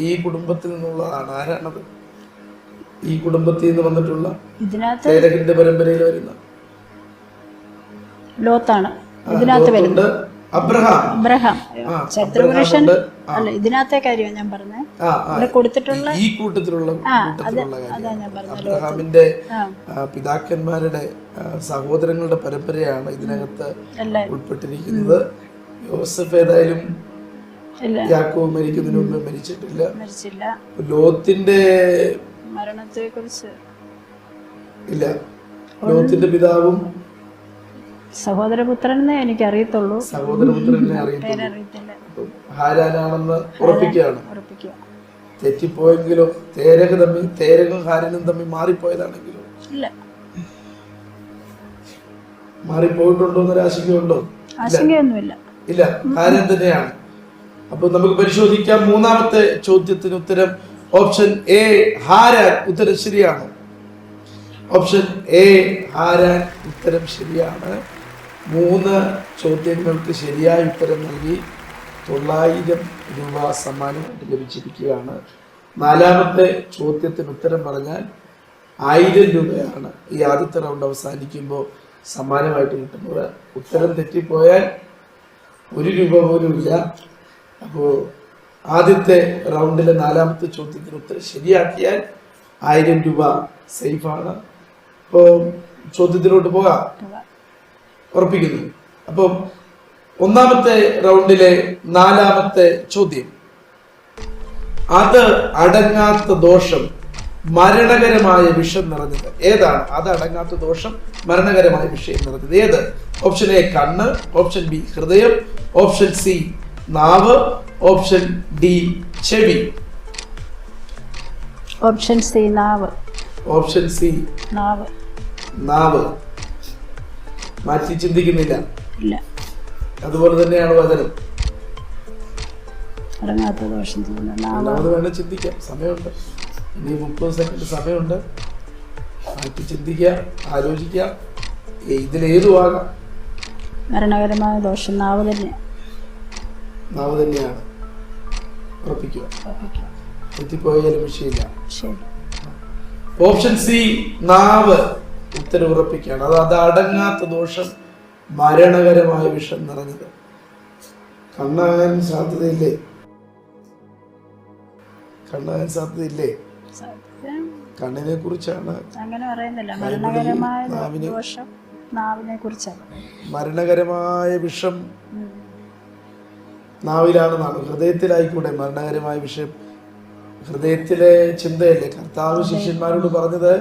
Speaker 1: ഈ കുടുംബത്തിൽ നിന്നുള്ളതാണ്. ആരാണത്? ഈ കുടുംബത്തിൽ നിന്ന് വന്നിട്ടുള്ള തേരഹിന്റെ പരമ്പരയിൽ വരുന്ന
Speaker 2: ലോത്താണ്. ഇതിനകത്ത് വരുന്നുണ്ട്. അബ്രഹാം
Speaker 1: ആ,
Speaker 2: ശത്രുപുരുഷൻ
Speaker 1: അബ്രഹാമുണ്ട്.
Speaker 2: അല്ല, ഇതിനകത്തെ കാര്യമാണ് ഞാൻ പറഞ്ഞത്. ഇവിടെ കൊടുത്തിട്ടുള്ള
Speaker 1: ഈ കൂട്ടത്തിലുള്ള
Speaker 2: അതാ
Speaker 1: കാര്യം.
Speaker 2: ഞാൻ പറഞ്ഞത്.
Speaker 1: അബ്രഹാമിന്റെ പിതാക്കന്മാരുടെ സഹോദരങ്ങളുടെ പരമ്പരയാണ് ഇതിനകത്ത്
Speaker 2: എല്ലാവരും
Speaker 1: ഉൾപ്പെട്ടിരിക്കുന്നത്. യോസഫ് ഏതായാലും
Speaker 2: ഇല്ല,
Speaker 1: യാക്കോബ് മരിക്കുന്നതിന് മുമ്പ് മരിച്ചിട്ടില്ല.
Speaker 2: മരിച്ചില്ല.
Speaker 1: ലോത്തിന്റെ
Speaker 2: മരണത്തെ കുറിച്ച്
Speaker 1: ഇല്ല, ലോത്തിന്റെ പിതാവും
Speaker 2: സഹോദരപുത്രനെ എനിക്ക് അറിയത്തുള്ളൂ,
Speaker 1: സഹോദരപുത്രനെ അറിയത്തില്ല.
Speaker 2: പേരറിയത്തില്ല.
Speaker 1: അപ്പം ഹാരാനാണെന്ന് ഉറപ്പിക്കുകയാണ്.
Speaker 2: ഉറപ്പിക്കുക.
Speaker 1: തെറ്റിപ്പോയെങ്കിലോ തേരകും ഹാരനും തമ്മിൽ മാറിപ്പോയതാണെങ്കിലോ
Speaker 2: ഇല്ല,
Speaker 1: മാറിപ്പോയിട്ടുണ്ടോ എന്നൊരു ആശങ്കയുണ്ടോ?
Speaker 2: ആശങ്കയൊന്നുമില്ല.
Speaker 1: ഇല്ല, ഹാരൻ തന്നെയാണ്. അപ്പൊ നമുക്ക് പരിശോധിക്കാം. മൂന്നാമത്തെ ചോദ്യത്തിന് ഉത്തരം ഓപ്ഷൻ എ ഹാരാൻ. ഉത്തരം ശരിയാണ്. ഓപ്ഷൻ എ ഹാരാൻ ഉത്തരം ശരിയാണ്. 3 ചോദ്യങ്ങൾക്ക് ശരിയായ ഉത്തരം നൽകി 900 രൂപ സമ്മാനമായിട്ട് ലഭിച്ചിരിക്കുകയാണ്. 4ാമത്തെ ചോദ്യത്തിന് ഉത്തരം പറഞ്ഞാൽ 1000 രൂപയാണ് ഈ ആദ്യത്തെ റൗണ്ട് അവസാനിക്കുമ്പോൾ സമ്മാനമായിട്ട് കിട്ടുന്നത്. ഉത്തരം തെറ്റിപ്പോയാൽ 1 രൂപ പോലും ഇല്ല. അപ്പോൾ ആദ്യത്തെ റൗണ്ടിലെ 4ാമത്തെ ചോദ്യത്തിന് ഉത്തരം ശരിയാക്കിയാൽ 1000 രൂപ സേഫാണ്. അപ്പോൾ ചോദ്യത്തിലോട്ട് പോകാം, ഉറപ്പിക്കുന്നു. അപ്പം 1ാമത്തെ റൗണ്ടിലെ 4ാമത്തെ ചോദ്യം. അത് അടങ്ങാത്ത ദോഷം മരണകരമായ വിഷം നിറഞ്ഞത് ഏതാണ്? അത് അടങ്ങാത്ത ദോഷം മരണകരമായ വിഷം നിറഞ്ഞത് ഏത്? ഓപ്ഷൻ എ കണ്ണ്, ഓപ്ഷൻ ബി ഹൃദയം, ഓപ്ഷൻ സി നാവ്, ഓപ്ഷൻ ഡി ചെവി.
Speaker 2: ഓപ്ഷൻ സി നാവ്.
Speaker 1: ഓപ്ഷൻ സി
Speaker 2: നാവ്.
Speaker 1: നാവ്. മാറ്റി ചിന്തിക്കുന്നില്ല.
Speaker 2: ഇല്ല,
Speaker 1: അതുപോലെ തന്നെയാണ് വചനം.
Speaker 2: അടങ്ങാത്ത ദോഷം ചെയ്യുന്ന നാവ്.
Speaker 1: അത് വേണം ചിന്തിക്കാം, സമയമുണ്ട്. ഇനി 30 സെക്കൻഡ് സമയമുണ്ട്. മാറ്റി ചിന്തിക്കുക, ആലോചിക്കുക. ഇതിലേതും ആകാം.
Speaker 2: മരണകരമായ ദോഷം നാവ് തന്നെയാണ്.
Speaker 1: നാവ് തന്നെയാണ്. ഉറപ്പിക്കുക. തെറ്റിപ്പോയാലും വിഷയമില്ല.
Speaker 2: ശരി.
Speaker 1: ഓപ്ഷൻ സി നാവ് ഉത്തരം ഉറപ്പിക്കുകയാണ്. അത് അടങ്ങാത്ത ദോഷം മരണകരമായ വിഷം നിറഞ്ഞത്. കണ്ണാകാൻ സാധ്യതയില്ലേ? കണ്ണാകാൻ സാധ്യതയില്ലേ? കണ്ണിനെ കുറിച്ചാണ്.
Speaker 2: അങ്ങനെ പറയുന്നില്ല. മരണകരമായ ദോഷം നാവിനെ കുറിച്ചാണ്.
Speaker 1: മരണകരമായ വിഷം നാവിലാണെന്നാണ്. ഹൃദയത്തിലായിക്കൂടെ മരണകരമായ വിഷം? ഹൃദയത്തിലെ ചിന്തയല്ലേ? കർത്താവ് ശിഷ്യന്മാരോട് പറഞ്ഞത്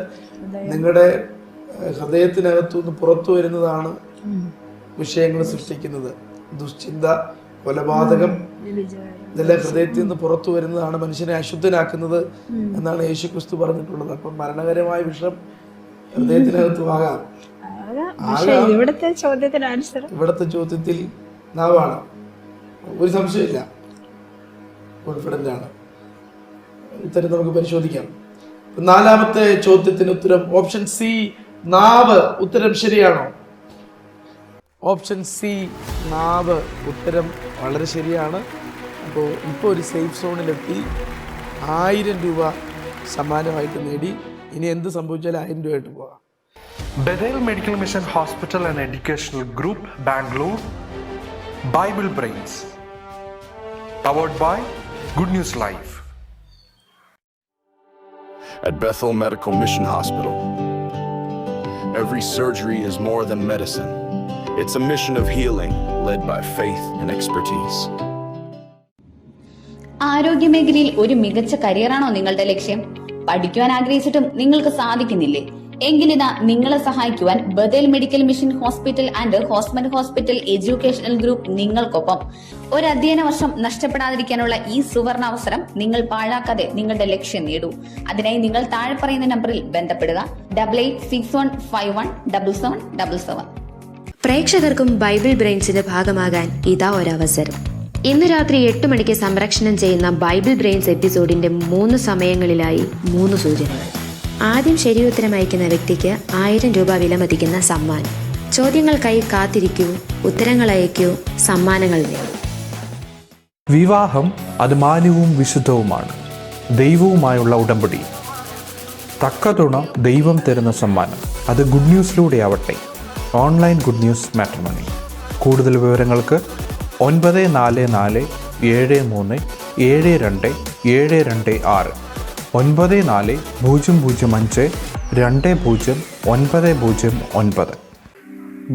Speaker 1: നിങ്ങളുടെ ഹൃദയത്തിനകത്തുനിന്ന് പുറത്തു വരുന്നതാണ് വിഷയങ്ങൾ സൃഷ്ടിക്കുന്നത്. ദുശ്ചിന്ത, കൊലപാതകം, ഇതെല്ലാം ഹൃദയത്തിൽ നിന്ന് പുറത്തു വരുന്നതാണ് മനുഷ്യനെ അശുദ്ധനാക്കുന്നത് എന്നാണ് യേശു ക്രിസ്തു പറഞ്ഞിട്ടുള്ളത്. അപ്പം മരണകരമായ വിഷം ഹൃദയത്തിനകത്തും ആകാം.
Speaker 2: ഇവിടുത്തെ ചോദ്യത്തിന് ആൻസർ,
Speaker 1: ഇവിടുത്തെ ചോദ്യത്തിൽ നാവാണ്. ഒരു സംശയമില്ല, കോൺഫിഡൻ്റ് ആണ്. ഉത്തരം നമുക്ക് പരിശോധിക്കാം. 4ാമത്തെ ചോദ്യത്തിന് ഉത്തരം ഓപ്ഷൻ സി നാവ്. ഉത്തരം ശരിയാണോ? ഓപ്ഷൻ സി നാവ് ഉത്തരം വളരെ ശരിയാണ്. അപ്പോൾ ഇപ്പോൾ ഒരു സേഫ് സോണിലെത്തി 1000 രൂപ സമ്മാനമായിട്ട് നേടി. ഇനി എന്ത് സംഭവിച്ചാലും 1000 രൂപയായിട്ട് പോകാം.
Speaker 3: Bethel Medical Mission Hospital and Educational Group, Bangalore, Bible Brains, powered by Good News Live.
Speaker 4: At Bethel Medical Mission Hospital, every surgery is more than medicine. It's a mission of healing led by faith and expertise.
Speaker 5: ആരോഗ്യമേഖലയിൽ ഒരു മികച്ച കരിയറാണോ നിങ്ങളുടെ ലക്ഷ്യം? പഠിക്കുവാൻ ആഗ്രഹിച്ചിട്ടും നിങ്ങൾക്ക് സാധിക്കുന്നില്ലേ? എങ്കിലിതാ നിങ്ങളെ സഹായിക്കുവാൻ Bethel medical mission hospital and hospital educational group നിങ്ങൾക്കൊപ്പം. ഒരു അധ്യയന വർഷം നഷ്ടപ്പെടാതിരിക്കാനുള്ള ഈ സുവർണ അവസരം നിങ്ങൾ പാഴാക്കാതെ നിങ്ങളുടെ ലക്ഷ്യം നേടൂ. അതിനായി നിങ്ങൾ താഴെ പറയുന്ന നമ്പറിൽ ബന്ധപ്പെടുക. 8861517777.
Speaker 6: പ്രേക്ഷകർക്കും ബൈബിൾ ബ്രെയിൻസിന്റെ ഭാഗമാകാൻ ഇതാ ഒരവസരം. ഇന്ന് രാത്രി 8 മണിക്ക് സംപ്രേഷണം ചെയ്യുന്ന ബൈബിൾ ബ്രെയിൻസ് എപ്പിസോഡിന്റെ 3 സമയങ്ങളിലായി 3 സൂചനകൾ. ആദ്യം ശരിയുത്തരം അയക്കുന്ന വ്യക്തിക്ക് 1000 രൂപ വിലമതിക്കുന്ന സമ്മാനം. ചോദ്യങ്ങൾക്കായി കാത്തിരിക്കൂ, ഉത്തരങ്ങൾ അയക്കൂ, സമ്മാനങ്ങൾ നേടൂ.
Speaker 7: വിവാഹം അത് മാന്യവും വിശുദ്ധവുമാണ്. ദൈവവുമായുള്ള ഉടമ്പടി. തക്കതുണ ദൈവം തരുന്ന സമ്മാനം. അത് ഗുഡ് ന്യൂസിലൂടെ ആവട്ടെ. Online good news matrimony. കൂടുതൽ വിവരങ്ങൾക്ക് 944 73 72 726 94 005 20 909.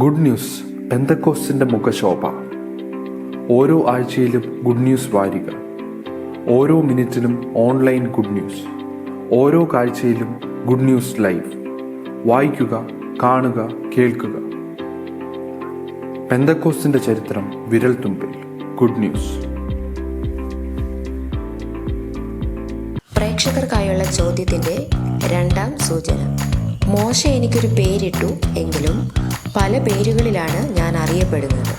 Speaker 8: ഗുഡ് ന്യൂസ് പെന്തക്കോസ്തിൻ്റെ മുഖശോഭ. ഓരോ ആഴ്ചയിലും ഗുഡ് ന്യൂസ് വാരിക, ഓരോ മിനിറ്റിലും ഓൺലൈൻ ഗുഡ് ന്യൂസ്, ഓരോ കാഴ്ചയിലും ഗുഡ് ന്യൂസ് ലൈവ്. വായിക്കുക, കാണുക, കേൾക്കുക. പെന്തക്കോസ്തിൻ്റെ ചരിത്രം വിരൽത്തുമ്പിൽ. Good news.
Speaker 6: പ്രേക്ഷകർക്കായുള്ള ചോദ്യത്തിൻ്റെ രണ്ടാം സൂചന. മോശ എനിക്കൊരു പേരിട്ടു, എങ്കിലും പല പേരുകളിലാണ് ഞാൻ അറിയപ്പെടുന്നത്.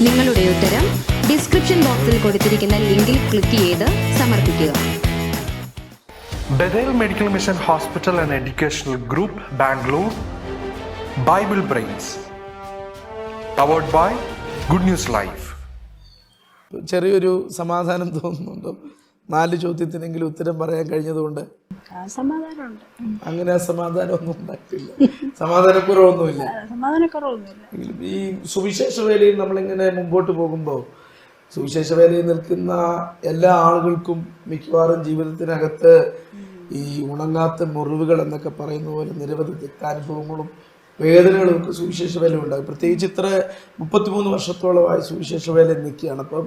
Speaker 6: നിങ്ങളുടെ ഉത്തരം ഡിസ്ക്രിപ്ഷൻ ബോക്സിൽ കൊടുത്തിരിക്കുന്ന ലിങ്കിൽ ക്ലിക്ക് ചെയ്ത് സമർപ്പിക്കുക.
Speaker 3: Bethel Medical Mission Hospital and Educational Group, Bangalore. Bible Brains. Powered by Good News Live.
Speaker 1: ചെറിയൊരു സമാധാനം തോന്നുന്നുണ്ടോ? 4 ചോദ്യത്തിനെങ്കിലും ഉത്തരം പറയാൻ കഴിഞ്ഞതുകൊണ്ട്
Speaker 2: സമാധാനമുണ്ട്.
Speaker 1: അങ്ങനെ സമാധാനമൊന്നും ഉണ്ടായിട്ടില്ല, സമാധാനക്കുറവൊന്നുമില്ല.
Speaker 2: സമാധാനക്കുറവൊന്നുമില്ല.
Speaker 1: ഈ സുവിശേഷ വേലയിൽ നമ്മളിങ്ങനെ മുമ്പോട്ട് പോകുമ്പോൾ സുവിശേഷ വേലയിൽ നിൽക്കുന്ന എല്ലാ ആളുകൾക്കും മിക്കവാറും ജീവിതത്തിനകത്ത് ഈ ഉണങ്ങാത്ത മുറിവുകൾ എന്നൊക്കെ പറയുന്ന പോലെ നിരവധി തെറ്റാനുഭവങ്ങളും വേദനകളും ഒക്കെ സുവിശേഷ വേല ഉണ്ടാകും. പ്രത്യേകിച്ച് ഇത്ര 33 വർഷത്തോളമായി സുവിശേഷ വേല നിൽക്കുകയാണ്. അപ്പം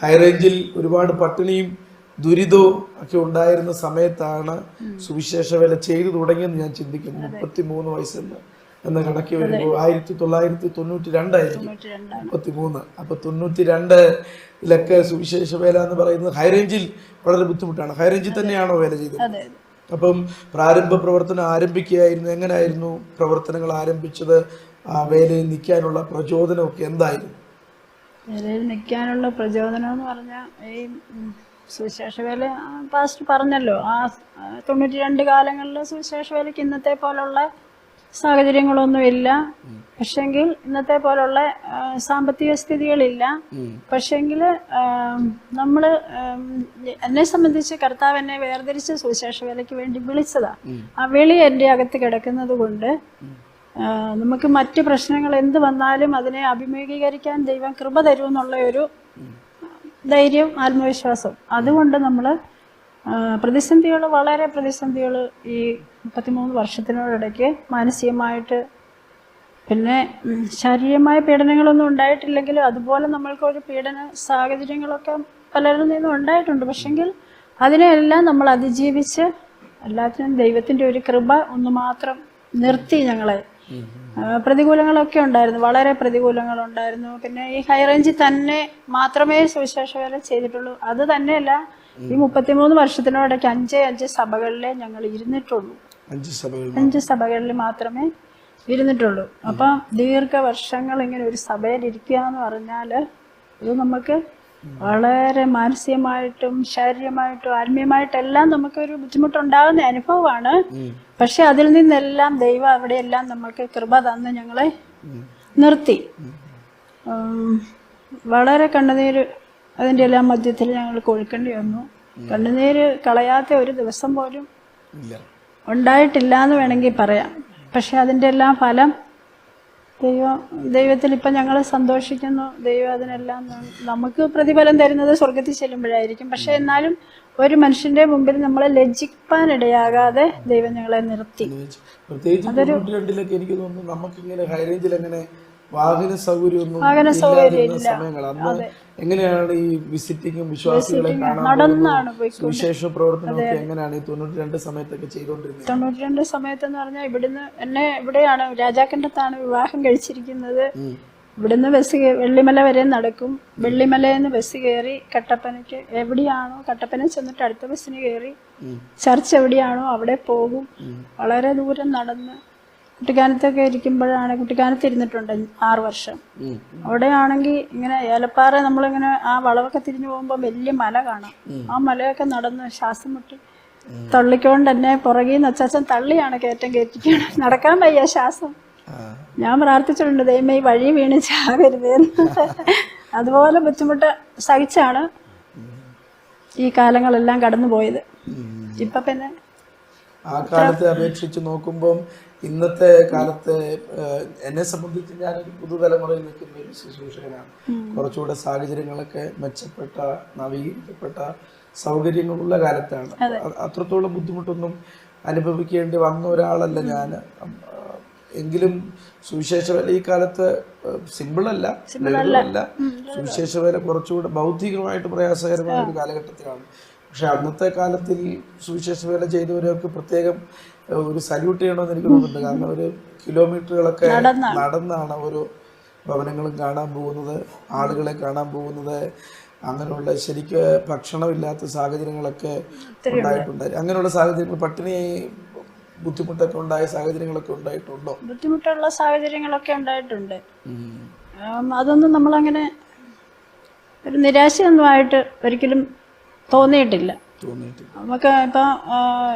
Speaker 1: ഹൈറേഞ്ചിൽ ഒരുപാട് പട്ടിണിയും ദുരിതവും ഒക്കെ ഉണ്ടായിരുന്ന സമയത്താണ് സുവിശേഷ വേല ചെയ്തു തുടങ്ങിയെന്ന് ഞാൻ ചിന്തിക്കുന്നു. 33 വയസ്സെന്ന് എന്ന കണക്ക് വരുമ്പോൾ 1992 ആയിരിക്കും 33. അപ്പൊ 92-ലൊക്കെ സുവിശേഷ വേല എന്ന് പറയുന്നത് ഹൈറേഞ്ചിൽ വളരെ ബുദ്ധിമുട്ടാണ്. ഹൈറേഞ്ചിൽ തന്നെയാണോ വേല ചെയ്തത്? അപ്പം പ്രാരംഭ പ്രവർത്തനം ആരംഭിക്കുകയായിരുന്നു. എങ്ങനെയായിരുന്നു പ്രവർത്തനങ്ങൾ ആരംഭിച്ചത്? ആ വേലയിൽ നിൽക്കാനുള്ള പ്രചോദനമൊക്കെ എന്തായിരുന്നു?
Speaker 2: വേലയിൽ നിൽക്കാനുള്ള പ്രചോദനം എന്ന് പറഞ്ഞാൽ ഈ സുവിശേഷ വേല പാസ്റ്റ് പറഞ്ഞല്ലോ, ആ 92 കാലങ്ങളിൽ സുവിശേഷ വേലയ്ക്ക് ഇന്നത്തെ പോലുള്ള സാഹചര്യങ്ങളൊന്നുമില്ല. പക്ഷെങ്കിൽ ഇന്നത്തെ പോലുള്ള സാമ്പത്തിക സ്ഥിതികളില്ല. പക്ഷെങ്കിൽ നമ്മൾ എന്നെ സംബന്ധിച്ച് കർത്താവ് എന്നെ വേർതിരിച്ച് സുവിശേഷ വേലയ്ക്ക് വേണ്ടി വിളിച്ചതാ. ആ വിളി എൻ്റെ അകത്ത് കിടക്കുന്നത് കൊണ്ട് നമുക്ക് മറ്റ് പ്രശ്നങ്ങൾ എന്ത് വന്നാലും അതിനെ അഭിമുഖീകരിക്കാൻ ദൈവം കൃപ തരുമെന്നുള്ള ഒരു ധൈര്യം, ആത്മവിശ്വാസം. അതുകൊണ്ട് നമ്മൾ വളരെ പ്രതിസന്ധികൾ ഈ 33 വർഷത്തിനോടിടയ്ക്ക് മാനസികമായിട്ട്, പിന്നെ ശാരീരികമായ പീഡനങ്ങളൊന്നും ഉണ്ടായിട്ടില്ലെങ്കിലും അതുപോലെ നമ്മൾക്കൊരു പീഡന സാഹചര്യങ്ങളൊക്കെ പലരിൽ നിന്നും ഉണ്ടായിട്ടുണ്ട്. പക്ഷെങ്കിൽ അതിനെല്ലാം നമ്മൾ അതിജീവിച്ച് എല്ലാത്തിനും ദൈവത്തിൻ്റെ ഒരു കൃപ ഒന്ന് മാത്രം നിർത്തി ഞങ്ങളെ. പ്രതികൂലങ്ങളൊക്കെ ഉണ്ടായിരുന്നു, വളരെ പ്രതികൂലങ്ങളുണ്ടായിരുന്നു. പിന്നെ ഈ ഹൈറേഞ്ചിൽ തന്നെ മാത്രമേ സുവിശേഷ വേല ചെയ്തിട്ടുള്ളൂ. അത് തന്നെയല്ല, ഈ 33 വർഷത്തിനോടൊക്കെ 5 സഭകളിലെ ഞങ്ങൾ ഇരുന്നിട്ടുള്ളൂ. 5 സഭകളിൽ മാത്രമേ ഇരുന്നിട്ടുള്ളൂ. അപ്പം ദീർഘവർഷങ്ങൾ ഇങ്ങനെ ഒരു സഭയിൽ ഇരിക്കുക എന്ന് പറഞ്ഞാൽ ഇത് നമുക്ക് വളരെ മാനസികമായിട്ടും ശാരീരികമായിട്ടും ആത്മീയമായിട്ടെല്ലാം നമുക്കൊരു ബുദ്ധിമുട്ടുണ്ടാകുന്ന അനുഭവമാണ്. പക്ഷെ അതിൽ നിന്നെല്ലാം ദൈവം അവിടെയെല്ലാം നമുക്ക് കൃപ തന്ന് ഞങ്ങളെ നിർത്തി. വളരെ കണ്ണുനീര് അതിൻ്റെ എല്ലാം മധ്യത്തിൽ ഞങ്ങൾ കൊഴുക്കേണ്ടി വന്നു. കണ്ണുനീര് കളയാത്ത ഒരു ദിവസം പോലും ഉണ്ടായിട്ടില്ല എന്ന് വേണമെങ്കിൽ പറയാം. പക്ഷെ അതിൻ്റെ എല്ലാം ഫലം ദൈവത്തിൽ ഇപ്പം ഞങ്ങൾ സന്തോഷിക്കുന്നു. ദൈവം അതിനെല്ലാം നമുക്ക് പ്രതിഫലം തരുന്നത് സ്വർഗത്തിൽ ചെല്ലുമ്പോഴായിരിക്കും. പക്ഷെ എന്നാലും ഒരു മനുഷ്യന്റെ മുമ്പിൽ നമ്മളെ ലജ്ജിപ്പാനിടയാകാതെ ദൈവം ഞങ്ങളെ നിർത്തി.
Speaker 1: പ്രത്യേകിച്ച് 92-ലൊക്കെ എനിക്ക് തോന്നുന്നു നമുക്കിങ്ങനെ ഹൈറേഞ്ചിൽ എങ്ങനെ വാഹന സൗകര്യം സമയങ്ങൾ അന്ന് എങ്ങനെയാണ് ഈ വിസിറ്റിങ്ങും വിശ്വാസികളെ കാണാൻ വിശേഷ പ്രവർത്തനമൊക്കെ എങ്ങനെയാണ് ഈ 92 സമയത്തൊക്കെ ചെയ്തുകൊണ്ടിരുന്നത്?
Speaker 2: 92 സമയത്തെന്ന് പറഞ്ഞാൽ ഇവിടെയാണ് രാജാക്കണ്ടത്താണ് വിവാഹം കഴിച്ചിരിക്കുന്നത്. ഇവിടുന്ന് വെള്ളിമല വരെ നടക്കും. വെള്ളിമലയിൽ ബസ് കയറി കട്ടപ്പനയ്ക്ക് എവിടെയാണോ കട്ടപ്പന ചെന്നിട്ട് അടുത്ത ബസ്സിന് കയറി ചർച്ച് എവിടെയാണോ അവിടെ പോകും. വളരെ ദൂരം നടന്ന് കുട്ടിക്കാനത്തൊക്കെ ഇരിക്കുമ്പോഴാണ്, കുട്ടിക്കാനത്ത് ഇരുന്നിട്ടുണ്ട് 6 വർഷം. അവിടെയാണെങ്കിൽ ഇങ്ങനെ ഏലപ്പാറ നമ്മളിങ്ങനെ ആ വളവൊക്കെ തിരിഞ്ഞു പോകുമ്പോൾ വലിയ മല കാണാം. ആ മലയൊക്കെ നടന്ന് ശ്വാസം മുട്ടി തള്ളിക്കൊണ്ട് എന്നെ പുറകിൽ നിന്ന് അച്ചാച്ചൻ തള്ളിയാണ് കയറ്റിക്കണം. നടക്കാൻ വയ്യ, ശ്വാസം. ഞാൻ പ്രാർത്ഥിച്ചിട്ടുണ്ട്, ദൈവമേ ഈ വഴി വീണ് ചാകരുതേന്ന്. അതുപോലെ ബുദ്ധിമുട്ട് സഹിച്ചാണ് ഈ കാലങ്ങളെല്ലാം കടന്നു പോയത്. ഇപ്പൊ പിന്നെ
Speaker 1: ആ കാലത്തെ അപേക്ഷിച്ച് നോക്കുമ്പോൾ ഇന്നത്തെ കാലത്ത് എന്നെ സംബന്ധിച്ച് ഞാനൊരു പുതുതലമുറയിൽ നിൽക്കുന്ന ഒരു ശുശ്രൂഷകനാണ്. കുറച്ചുകൂടെ സാഹചര്യങ്ങളൊക്കെ മെച്ചപ്പെട്ട, നവീകരിക്കപ്പെട്ട സൗകര്യങ്ങളുള്ള കാലത്താണ്. അത്രത്തോളം ബുദ്ധിമുട്ടൊന്നും അനുഭവിക്കേണ്ടി വന്ന ഒരാളല്ല ഞാൻ. എങ്കിലും സുവിശേഷ വേല ഈ കാലത്ത് സിമ്പിളല്ല, ലളിതമല്ല. സുവിശേഷ വേല കുറച്ചുകൂടെ ബൗദ്ധികമായിട്ട് പ്രയാസകരമായ ഒരു കാലഘട്ടത്തിലാണ്. പക്ഷെ അന്നത്തെ കാലത്തിൽ സുവിശേഷ വേല ചെയ്തവരൊക്കെ പ്രത്യേകം ഒരു സല്യൂട്ട് ചെയ്യണമെന്ന് എനിക്ക് തോന്നുന്നുണ്ട്. കാരണം ഒരു കിലോമീറ്ററുകളൊക്കെ നടന്നാണ് ഓരോ ഭവനങ്ങളും കാണാൻ പോകുന്നത്, ആളുകളെ കാണാൻ പോകുന്നത്. അങ്ങനെയുള്ള ശരിക്കും ഭക്ഷണമില്ലാത്ത സാഹചര്യങ്ങളൊക്കെ ഉണ്ടായിട്ടുണ്ടായി. അങ്ങനെയുള്ള സാഹചര്യങ്ങൾ, പട്ടിണി ബുദ്ധിമുട്ടൊക്കെ ഉണ്ടായ സാഹചര്യങ്ങളൊക്കെ ഉണ്ടായിട്ടുണ്ടോ?
Speaker 2: ബുദ്ധിമുട്ടുള്ള സാഹചര്യങ്ങളൊക്കെ ഉണ്ടായിട്ടുണ്ട്. അതൊന്നും നമ്മളങ്ങനെ ഒരു നിരാശയൊന്നുമായിട്ട് ഒരിക്കലും തോന്നിയിട്ടില്ല. നമുക്ക് ഇപ്പം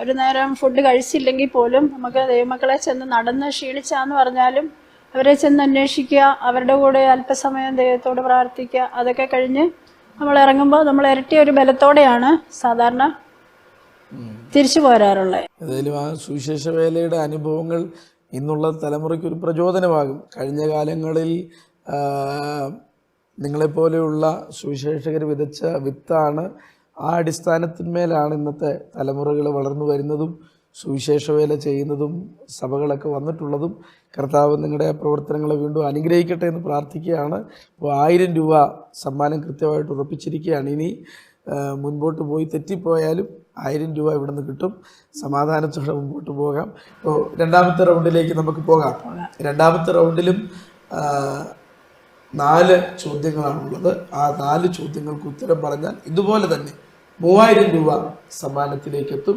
Speaker 2: ഒരു നേരം ഫുഡ് കഴിച്ചില്ലെങ്കിൽ പോലും നമുക്ക് ദൈവമക്കളെ ചെന്ന് നടന്ന് ക്ഷീണിച്ചാന്ന് പറഞ്ഞാലും അവരെ ചെന്ന് അന്വേഷിക്കുക, അവരുടെ കൂടെ അല്പസമയം ദൈവത്തോട് പ്രാർത്ഥിക്കുക. അതൊക്കെ കഴിഞ്ഞ് നമ്മൾ ഇറങ്ങുമ്പോൾ നമ്മൾ ഇരട്ടി ഒരു ബലത്തോടെയാണ് സാധാരണ തിരിച്ചു പോരാറുള്ളത്.
Speaker 1: ഏതായാലും ആ സുവിശേഷ വേലയുടെ അനുഭവങ്ങൾ ഇന്നുള്ള തലമുറയ്ക്ക് ഒരു പ്രചോദനമാകും. കഴിഞ്ഞ കാലങ്ങളിൽ നിങ്ങളെപ്പോലെയുള്ള സുവിശേഷകർ വിതച്ച വിത്താണ്. ആ അടിസ്ഥാനത്തിന്മേലാണ് ഇന്നത്തെ തലമുറകൾ വളർന്നു വരുന്നതും സുവിശേഷ വേല ചെയ്യുന്നതും സഭകളൊക്കെ വന്നിട്ടുള്ളതും. കർത്താവ് നിങ്ങളുടെ പ്രവർത്തനങ്ങളെ വീണ്ടും അനുഗ്രഹിക്കട്ടെ എന്ന് പ്രാർത്ഥിക്കുകയാണ്. അപ്പോൾ 1000 രൂപ സമ്മാനം കൃത്യമായിട്ട് ഉറപ്പിച്ചിരിക്കുകയാണ്. ഇനി മുൻപോട്ട് പോയി തെറ്റിപ്പോയാലും 1000 രൂപ ഇവിടെ നിന്ന് കിട്ടും. സമാധാനത്തോടെ മുമ്പോട്ട് പോകാം. അപ്പോൾ രണ്ടാമത്തെ റൗണ്ടിലേക്ക് നമുക്ക് പോകാം. രണ്ടാമത്തെ റൗണ്ടിലും 4 ചോദ്യങ്ങളാണുള്ളത്. ആ 4 ചോദ്യങ്ങൾക്ക് ഉത്തരം പറഞ്ഞാൽ ഇതുപോലെ തന്നെ 3000 രൂപ സമ്മാനത്തിലേക്ക് എത്തും.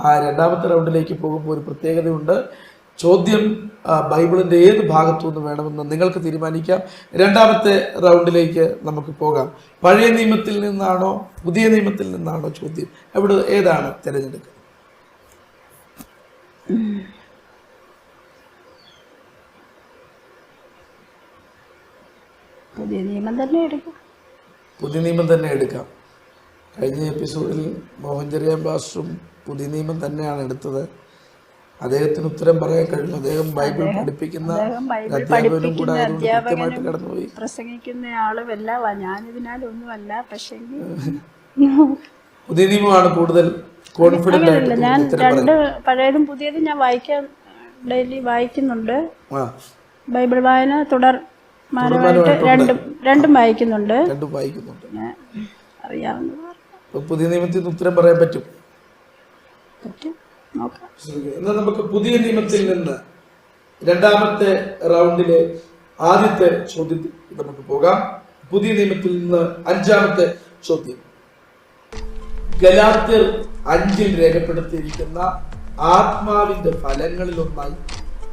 Speaker 1: ആ രണ്ടാമത്തെ റൗണ്ടിലേക്ക് പോകുമ്പോൾ ഒരു പ്രത്യേകതയുണ്ട്. ചോദ്യം ബൈബിളിൻ്റെ ഏത് ഭാഗത്തു നിന്ന് വേണമെന്ന് നിങ്ങൾക്ക് തീരുമാനിക്കാം. രണ്ടാമത്തെ റൗണ്ടിലേക്ക് നമുക്ക് പോകാം. പഴയ നിയമത്തിൽ നിന്നാണോ പുതിയ നിയമത്തിൽ നിന്നാണോ ചോദ്യം? ഏതാണ് തിരഞ്ഞെടുക്കുക?
Speaker 2: പുതിയ നിയമം തന്നെ എടുക്കാം.
Speaker 1: പുതിയ നിയമം തന്നെ എടുക്കാം. കഴിഞ്ഞ എപ്പിസോഡിൽ മോഹൻ ചെറിയാൻ പാസ്റ്ററും പുതിയ നിയമം തന്നെയാണ് എടുത്തത്. അദ്ദേഹത്തിന് ഉത്തരം പറയാൻ കഴിഞ്ഞു. അദ്ദേഹം ബൈബിൾ പഠിപ്പിക്കുന്ന അധ്യാപകനും കൂടെ കൃത്യമായിട്ട് കടന്നുപോയി.
Speaker 2: പ്രസംഗിക്കുന്ന ആളുമല്ല, ഞാനിതിനാലൊന്നുമല്ല. പക്ഷേ
Speaker 1: പുതിയ നിയമമാണ് കൂടുതൽ കോൺഫിഡന്റ് ആയിട്ട്.
Speaker 2: ഞാൻ പഴയതും പുതിയതും ഞാൻ ഡെയിലി വായിക്കുന്നുണ്ട്. ബൈബിൾ വായന തുടർമാനമായിട്ട് രണ്ടും വായിക്കുന്നുണ്ട്. അറിയാവുന്ന
Speaker 1: പുതിയ നിയമത്തിൽ നിന്ന് ഉത്തരം പറയാൻ പറ്റും. എന്നാൽ നമുക്ക് പുതിയ നിയമത്തിൽ നിന്ന് രണ്ടാമത്തെ റൗണ്ടിലെ ആദ്യത്തെ ചോദ്യത്തിൽ നമുക്ക് പോകാം. പുതിയ നിയമത്തിൽ നിന്ന് 5ാമത്തെ ചോദ്യം. ഗലാത്യർ 5 രേഖപ്പെടുത്തിയിരിക്കുന്ന ആത്മാവിന്റെ ഫലങ്ങളിലൊന്നായി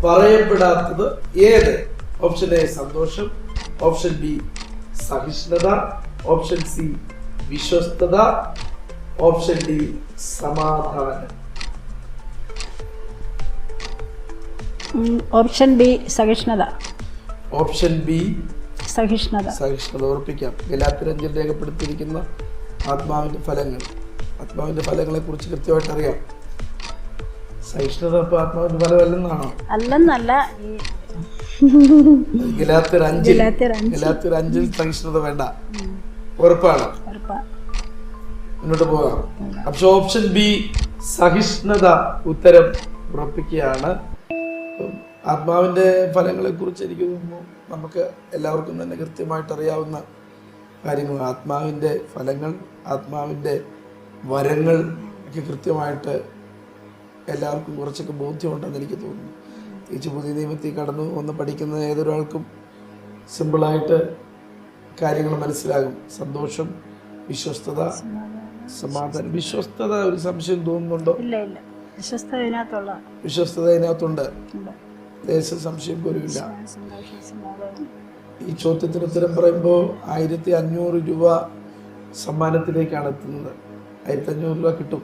Speaker 1: പറയപ്പെടാത്തത് ഏത്? ഓപ്ഷൻ എ സന്തോഷം, ഓപ്ഷൻ ബി സഹിഷ്ണുത, ഓപ്ഷൻ സി വിശ്വസ്തത, ഓപ്ഷൻ ഡി സമാധാനം.
Speaker 2: ഓപ്ഷൻ ബി സഹിഷ്ണുത.
Speaker 1: ഓപ്ഷൻ ബി
Speaker 2: സഹിഷ്ണുത.
Speaker 1: ഉറപ്പിക്കാം. ഗലാത്യർ 5 രേഖപ്പെടുത്തിയിരിക്കുന്ന ആത്മാവിന്റെ ഫലങ്ങളെ കുറിച്ച് കൃത്യമായിട്ട് അറിയാം. സഹിഷ്ണുത ആത്മാവിന്റെ ഫലമല്ലെന്നാണോ?
Speaker 2: അല്ലെന്നല്ല.
Speaker 1: ഗലാത്യർ 5 സഹിഷ്ണുത വേണ്ട. ഉറപ്പാണ്. മുന്നോട്ട് പോകാം. പക്ഷെ ഓപ്ഷൻ ബി സഹിഷ്ണുത ഉത്തരം ഉറപ്പിക്കുകയാണ്. ആത്മാവിന്റെ ഫലങ്ങളെ കുറിച്ച് എനിക്ക് തോന്നുന്നു നമുക്ക് എല്ലാവർക്കും തന്നെ കൃത്യമായിട്ട് അറിയാവുന്ന കാര്യങ്ങൾ. ആത്മാവിന്റെ ഫലങ്ങൾ, ആത്മാവിന്റെ വരങ്ങൾ ഒക്കെ കൃത്യമായിട്ട് എല്ലാവർക്കും കുറച്ചൊക്കെ ബോധ്യമുണ്ടെന്ന് എനിക്ക് തോന്നുന്നു. തിരിച്ച് പുതിയ നിയമത്തിൽ കടന്നു വന്ന് പഠിക്കുന്ന ഏതൊരാൾക്കും സിമ്പിളായിട്ട് കാര്യങ്ങൾ മനസ്സിലാകും. സന്തോഷം, വിശ്വസ്തത, സമാധാനം. വിശ്വസ്തത ഒരു സംശയം തോന്നുന്നുണ്ടോ? വിശ്വസ്തത ഇതിനകത്തുണ്ട്. സംശയം പോലുമില്ല. ഈ ചോദ്യത്തിന് ഉത്തരം പറയുമ്പോൾ 1500 രൂപ സമ്മാനത്തിലേക്കാണ് എത്തുന്നത്. 1500 രൂപ കിട്ടും.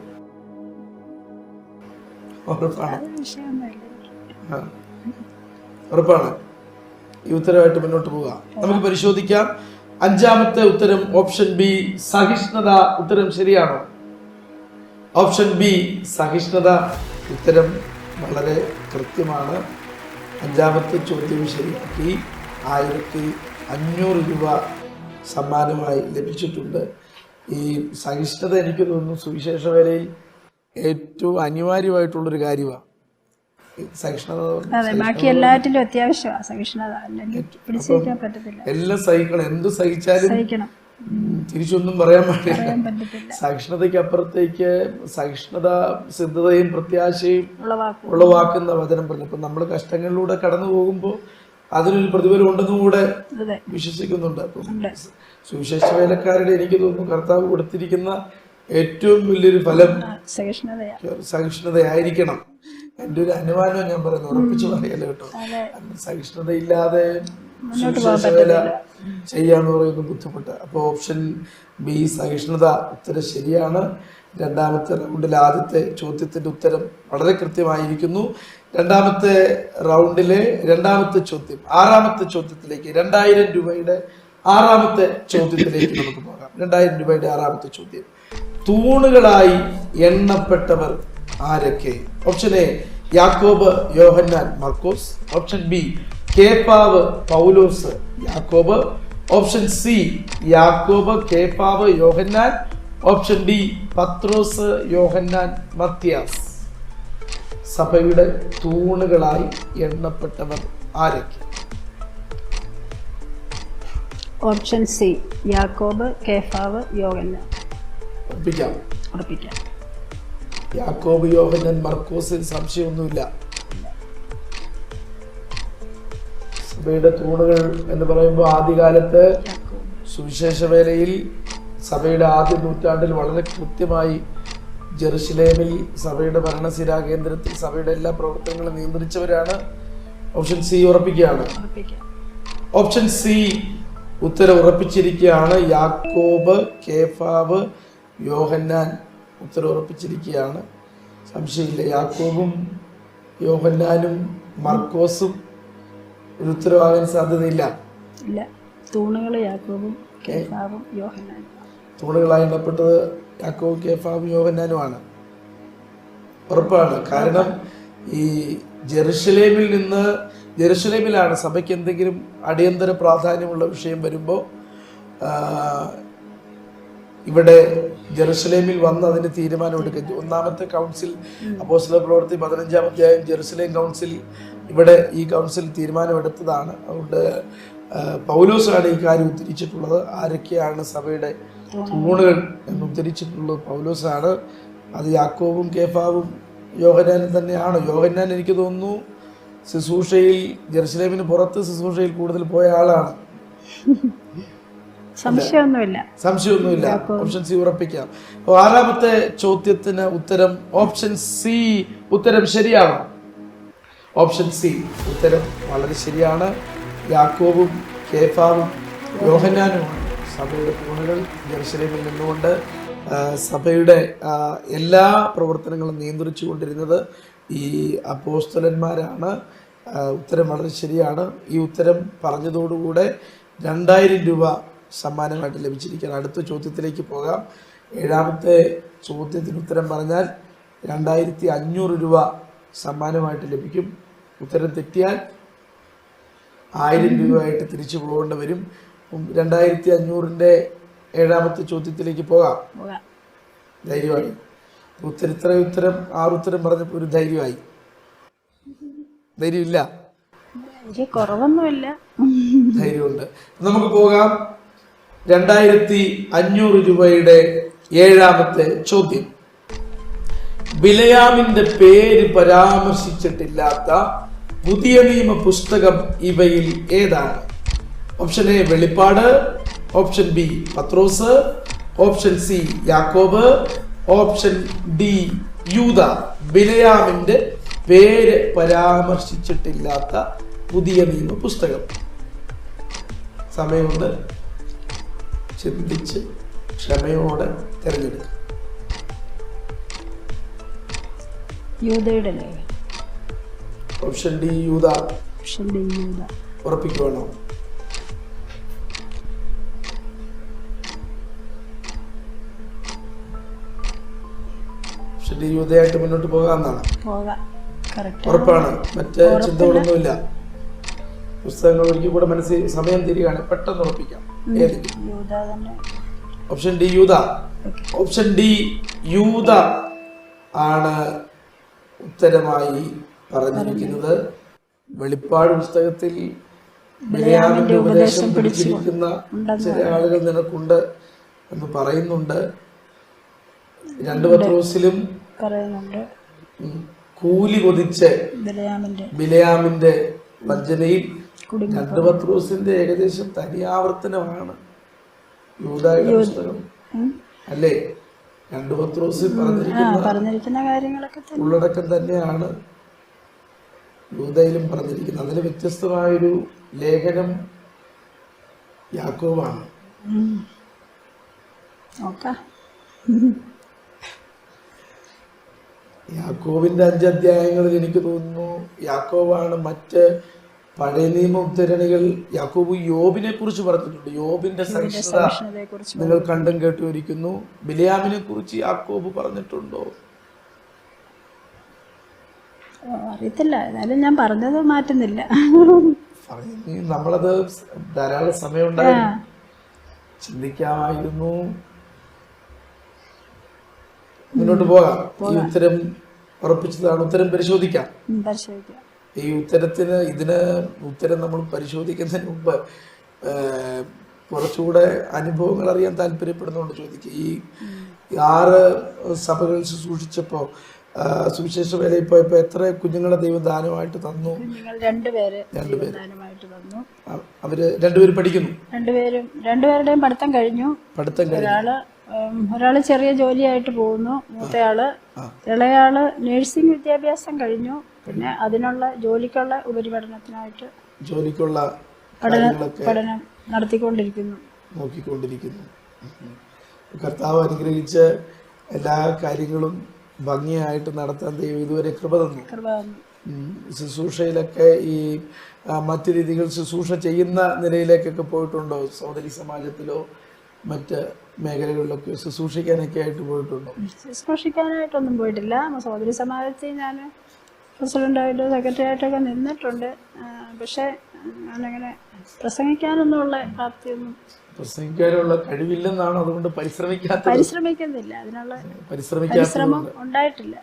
Speaker 1: ഉറപ്പാണ്. ഈ ഉത്തരവായിട്ട് മുന്നോട്ട് പോകാം. നമുക്ക് പരിശോധിക്കാം. 5ാമത്തെ ഉത്തരം ഓപ്ഷൻ ബി സഹിഷ്ണുത. ഉത്തരം ശരിയാണോ? ഓപ്ഷൻ ബി സഹിഷ്ണുത. ഉത്തരം വളരെ കൃത്യമാണ്. 5ാമത്തെ ചോദ്യം ശരിയാക്കി 1500 രൂപ സമ്മാനമായി ലഭിച്ചിട്ടുണ്ട്. ഈ സഹിഷ്ണുത എനിക്ക് തോന്നുന്നു സുവിശേഷ വേലയിൽ ഏറ്റവും അനിവാര്യമായിട്ടുള്ളൊരു കാര്യമാണ്. സഹിഷ്ണുത
Speaker 2: ബാക്കി എല്ലാറ്റിലും അത്യാവശ്യമാണ് സഹിഷ്ണുത. പിടിച്ചിരിക്കാൻ പറ്റത്തില്ല.
Speaker 1: എല്ലാം സഹിക്കണം. എന്ത് സഹിച്ചാലും
Speaker 2: സഹിക്കണം.
Speaker 1: തിരിച്ചൊന്നും പറയാൻ പറ്റില്ല. സഹിഷ്ണുതയ്ക്ക് അപ്പുറത്തേക്ക് സഹിഷ്ണുത സിദ്ധതയും പ്രത്യാശയും ഉളവാക്കുന്ന വചനം പറഞ്ഞു. അപ്പൊ നമ്മൾ കഷ്ടങ്ങളിലൂടെ കടന്നു പോകുമ്പോൾ അതിനൊരു പ്രതിഫലം ഉണ്ടെന്നും കൂടെ വിശ്വസിക്കുന്നുണ്ട്. അപ്പം സുവിശേഷ വേലക്കാരുടെ എനിക്ക് തോന്നുന്നു കർത്താവ് കൊടുത്തിരിക്കുന്ന ഏറ്റവും വലിയൊരു ഫലം സഹിഷ്ണുതയായിരിക്കണം. എൻ്റെ ഒരു അനുമാനം ഞാൻ പറയുന്നു, ഉറപ്പിച്ചു പറയല്ലോ കേട്ടോ. സഹിഷ്ണുതയില്ലാതെ സുവിശേഷ വേല ചെയ്യാന്ന് പറയുന്നത് ബുദ്ധിമുട്ട്. അപ്പോൾ ഓപ്ഷൻ ബി സഹിഷ്ണുത ഉത്തരം ശരിയാണ്. 2ാമത്തെ റൗണ്ടിലെ ആദ്യത്തെ ചോദ്യത്തിന്റെ ഉത്തരം വളരെ കൃത്യമായിരിക്കുന്നു. 2ാമത്തെ റൗണ്ടിലെ 2ാമത്തെ ചോദ്യം 6ാമത്തെ ചോദ്യത്തിലേക്ക് 2000 രൂപയുടെ 6ാമത്തെ ചോദ്യത്തിലേക്ക് നമുക്ക് പോകാം. 2000 രൂപയുടെ 6ാമത്തെ ചോദ്യം. തൂണുകളായി എണ്ണപ്പെട്ടവർ ആരൊക്കെ? ഓപ്ഷൻ എ യാക്കോബ്, യോഹന്നാൻ, മർക്കോസ്. ഓപ്ഷൻ ബി കേഫാവ്, പൗലോസ്, യാക്കോബ്. ഓപ്ഷൻ സി യാക്കോബ്, കേഫാവ്, യോഹന്നാൻ. ഓപ്ഷൻ ഡി പത്രോസ്, യോഹന്നാൻ, മത്തിയാസ്. സഭയുടെ തൂണുകളായി എണ്ണപ്പെട്ടവർ ആരൊക്കെ?
Speaker 2: ഓപ്ഷൻ സി യാക്കോബ്, കേഫാവ്, യോഹന്നാൻ.
Speaker 1: ഉറപ്പിക്കാം. യാക്കോബ്, യോഹന്നാൻ, മർക്കോസിൽ സംശയമൊന്നുമില്ല. സഭയുടെ തൂണുകൾ എന്ന് പറയുമ്പോൾ ആദ്യകാലത്ത് സുവിശേഷ വേലയിൽ സഭയുടെ ആദ്യ നൂറ്റാണ്ടിൽ വളരെ കൃത്യമായി ജെറുസലേമിൽ സഭയുടെ ഭരണസിരാ കേന്ദ്രത്തിൽ സഭയുടെ എല്ലാ പ്രവർത്തനങ്ങളും നിയന്ത്രിച്ചവരാണ്. ഓപ്ഷൻ സി ഉറപ്പിക്കുകയാണ്. ഓപ്ഷൻ സി ഉത്തരം ഉറപ്പിച്ചിരിക്കുകയാണ്. യാക്കോബ്, കേഫാവ്, യോഹന്നാൻ ഉത്തരം ഉറപ്പിച്ചിരിക്കുകയാണ്. സംശയമില്ല. യാക്കോബും യോഹന്നാനും മർക്കോസും ഒരു ഉത്തരവാകാൻ സാധ്യതയില്ല.
Speaker 2: തൂണുകൾ യാക്കോബും കേഫാവും യോഹന്നാനും.
Speaker 1: തൂണുകളായി എണ്ണപ്പെട്ടത് യാക്കോബും കേഫാവും യോഹന്നാനുമാണ്. ഉറപ്പാണ്. കാരണം ഈ ജെറുസലേമിലാണ് സഭയ്ക്ക് എന്തെങ്കിലും അടിയന്തര പ്രാധാന്യമുള്ള വിഷയം വരുമ്പോൾ ഇവിടെ ജെറുസലേമിൽ വന്ന് അതിന് തീരുമാനമെടുക്കും. 1ാമത്തെ കൗൺസിൽ അപ്പോസ്തല പ്രവൃത്തി 15-ാം അധ്യായം ജെറുസലേം കൗൺസിൽ, ഇവിടെ ഈ കൗൺസിൽ തീരുമാനമെടുത്തതാണ്. അതുകൊണ്ട് പൗലോസാണ് ഈ കാര്യം ഉദ്ധരിച്ചിട്ടുള്ളത്. ആരൊക്കെയാണ് സഭയുടെ തൂണുകൾ എന്ന് ഉദ്ധരിച്ചിട്ടുള്ളത് പൗലോസാണ്. അത് യാക്കോബും കേഫാവും യോഹന്നാനും തന്നെയാണ്. യോഹന്നാൻ എനിക്ക് തോന്നുന്നു ശുശ്രൂഷയിൽ ജെറുസലേമിന് പുറത്ത് ശുശ്രൂഷയിൽ കൂടുതൽ പോയ ആളാണ്. സംശയമൊന്നുമില്ല. ഓപ്ഷൻ സി ഉറപ്പിക്കാം. അപ്പോൾ 6ാമത്തെ ചോദ്യത്തിന് ഉത്തരം ഓപ്ഷൻ സി ഉത്തരം ശരിയാണ്. ഓപ്ഷൻ സി ഉത്തരം വളരെ ശരിയാണ്. യാക്കോബും കേഫാവും യോഹന്നാനുമാണ് സഭയുടെ തൂണുകൾ. ജെറുസലേമിൽ നിന്നുകൊണ്ട് സഭയുടെ എല്ലാ പ്രവർത്തനങ്ങളും നിയന്ത്രിച്ചു കൊണ്ടിരുന്നത് ഈ അപ്പോസ്തലന്മാരാണ്. ഉത്തരം വളരെ ശരിയാണ്. ഈ ഉത്തരം പറഞ്ഞതോടുകൂടെ 2000 രൂപ സമ്മാനമായിട്ട് ലഭിച്ചിരിക്കുകയാണ്. അടുത്ത ചോദ്യത്തിലേക്ക് പോകാം. 7ാമത്തെ ചോദ്യത്തിന് ഉത്തരം പറഞ്ഞാൽ 2500 രൂപ സമ്മാനമായിട്ട് ലഭിക്കും. ഉത്തരം തെറ്റിയാൽ 1000 രൂപയായിട്ട് തിരിച്ചു പോകേണ്ടി വരും. 2500ന്റെ 7ാമത്തെ ചോദ്യത്തിലേക്ക് പോകാം. ധൈര്യമായി. ഉത്തരം 6 ഉത്തരം പറഞ്ഞപ്പോൾ ഒരു ധൈര്യമായി. ധൈര്യമില്ല?
Speaker 2: കുറവൊന്നുമില്ല,
Speaker 1: ധൈര്യമുണ്ട്. നമുക്ക് പോകാം. 2500 രൂപയുടെ 7ാമത്തെ ചോദ്യം. ബിലയാമിന്റെ പേര് പരാമർശിച്ചിട്ടില്ലാത്ത പുതിയ നിയമ പുസ്തകം ഇവയിൽ ഏതാണ്? ഓപ്ഷൻ എ വെളിപ്പാട്. ഓപ്ഷൻ ബി പത്രോസ്. ഓപ്ഷൻ സി യാക്കോബ്. ഓപ്ഷൻ ഡി യൂദ. ബിലയാമിന്റെ പേര് പരാമർശിച്ചിട്ടില്ലാത്ത പുതിയ നിയമ പുസ്തകം. സമയമുണ്ട്. ചിന്തിച്ച് ക്ഷമയോടെ തിരഞ്ഞെടുക്കുക. ഓപ്ഷൻ ഡി യൂദ. ഉറപ്പിക്കുവാണോ? ഓപ്ഷൻ ഡി യൂതയായിട്ട് മുന്നോട്ട് പോകാമെന്നാണ്.
Speaker 2: പോകാം. കറക്റ്റ്.
Speaker 1: ഉറപ്പാണ്, മറ്റ് ചിന്തകളൊന്നുമില്ല. പുസ്തകങ്ങൾ ഒരിക്കൽ കൂടെ മനസ്സിൽ സമയം തിരികെയാണ്, പെട്ടെന്ന് ഉറപ്പിക്കാം. ഏതെങ്കിലും
Speaker 2: യൂദ തന്നെ.
Speaker 1: ഓപ്ഷൻ ഡി യൂദ. ഓപ്ഷൻ ഡി യൂദ ആണ് ഉത്തരമായി പറഞ്ഞിരിക്കുന്നത്. വെളിപ്പാട് പുസ്തകത്തിൽ ബിലയാമിന്റെ ഉപദേശം പിടിച്ചിരിക്കുന്ന ചില ആളുകൾ നിനക്കുണ്ട് എന്ന് പറയുന്നുണ്ട്. 2 പത്രോസിലും
Speaker 2: പറയുന്നുണ്ട്
Speaker 1: കൂലി കൊതിച്ച് ബിലയാമിന്റെ വഞ്ചനയിൽ 2 പത്രോസിന്റെ ഏകദേശം തനിയാവർത്തനമാണ് യൂദായുടെ പുസ്തകം അല്ലേ? 2 പത്രോസിൽ
Speaker 2: പറഞ്ഞിരിക്കുന്ന കാര്യങ്ങളൊക്കെ
Speaker 1: ഉള്ളടക്കം തന്നെയാണ് യൂദയിലും പറഞ്ഞിരിക്കുന്നത്. അതിൽ വ്യത്യസ്തമായൊരു ലേഖനം യാക്കോബാണ്. യാക്കോബിന്റെ 5 അധ്യായങ്ങളിൽ എനിക്ക് തോന്നുന്നു യാക്കോബാണ് മറ്റ് പഴയ നിയമ ഉദ്ധരണികൾ. യാക്കോബ് യോബിനെ കുറിച്ച് പറഞ്ഞിട്ടുണ്ട്. യോബിന്റെ സഹിഷ്ണുത നിങ്ങൾ കണ്ടും കേട്ടുവരിക്കുന്നു. ബിലയാമിനെ കുറിച്ച് യാക്കോബ് പറഞ്ഞിട്ടുണ്ടോ?
Speaker 2: അറിയത്തില്ല. എന്നാലും ഞാൻ പറഞ്ഞത് മാറ്റുന്നില്ല.
Speaker 1: നമ്മളത് ധാരാളം സമയമുണ്ടായിരുന്നു, ചിന്തിക്കാമായിരുന്നു. മുന്നോട്ട് പോകാം. ഈ ഉത്തരം ഉറപ്പിച്ചതാണ്. ഉത്തരം പരിശോധിക്കാം. ഈ ഇതിന് ഉത്തരം നമ്മൾ പരിശോധിക്കുന്നതിന് മുമ്പ് കുറച്ചുകൂടെ അനുഭവങ്ങൾ അറിയാൻ താല്പര്യപ്പെടുന്നതുകൊണ്ട് ചോദിക്കുക. ഈ 6 സഭകൾ ശുശ്രൂഷിച്ചപ്പോൾ സുവിശേഷ വേലയിൽ പോയപ്പോൾ എത്ര കുഞ്ഞുങ്ങളെ ദൈവം ദാനമായിട്ട് തന്നു?
Speaker 2: 2 പേര്.
Speaker 1: അവര് 2 പേര് പഠിക്കുന്നു.
Speaker 2: 2 പഠിത്തം കഴിഞ്ഞു. ഒരാള് ചെറിയ ജോലിയായിട്ട് പോകുന്നു. മൂത്തയാള് ഇളയാള് നഴ്സിംഗ് വിദ്യാഭ്യാസം കഴിഞ്ഞു. പിന്നെ അതിനുള്ള ജോലിക്കുള്ള ഉപരിപഠനത്തിനായിട്ട് പഠനം
Speaker 1: നോക്കിക്കൊണ്ടിരിക്കുന്നു. കർത്താവ് അനുഗ്രഹിച്ച് എല്ലാ കാര്യങ്ങളും ഭംഗിയായിട്ട് നടത്താൻ ദൈവം ഇതുവരെ കൃപ തന്നു. ശുശ്രൂഷയിലൊക്കെ ഈ മറ്റു രീതികൾ ശുശ്രൂഷ ചെയ്യുന്ന നിലയിലേക്കൊക്കെ പോയിട്ടുണ്ടോ? സഹോദരി സമാജത്തിലോ മറ്റ് മേഖലകളിലൊക്കെ ശുശ്രൂഷിക്കാനൊക്കെ ആയിട്ട് പോയിട്ടുണ്ടോ?
Speaker 2: ശുശ്രൂഷിക്കാനായിട്ടൊന്നും പോയിട്ടില്ല. സഹോദരി സമാജത്തിൽ ഞാൻ പ്രസിഡൻ്റായിട്ട് സെക്രട്ടറി ആയിട്ടൊക്കെ നിന്നിട്ടുണ്ട്. പക്ഷേ ഞാനങ്ങനെ പ്രസംഗിക്കാനൊന്നുമുള്ള പ്രാപ്തിയൊന്നും,
Speaker 1: പ്രസംഗിക്കാനുള്ള കഴിവില്ലെന്നാണ്. അതുകൊണ്ട്
Speaker 2: പരിശ്രമിക്കുന്നില്ല. അതിനുള്ള പരിശ്രമം ഉണ്ടായിട്ടില്ല.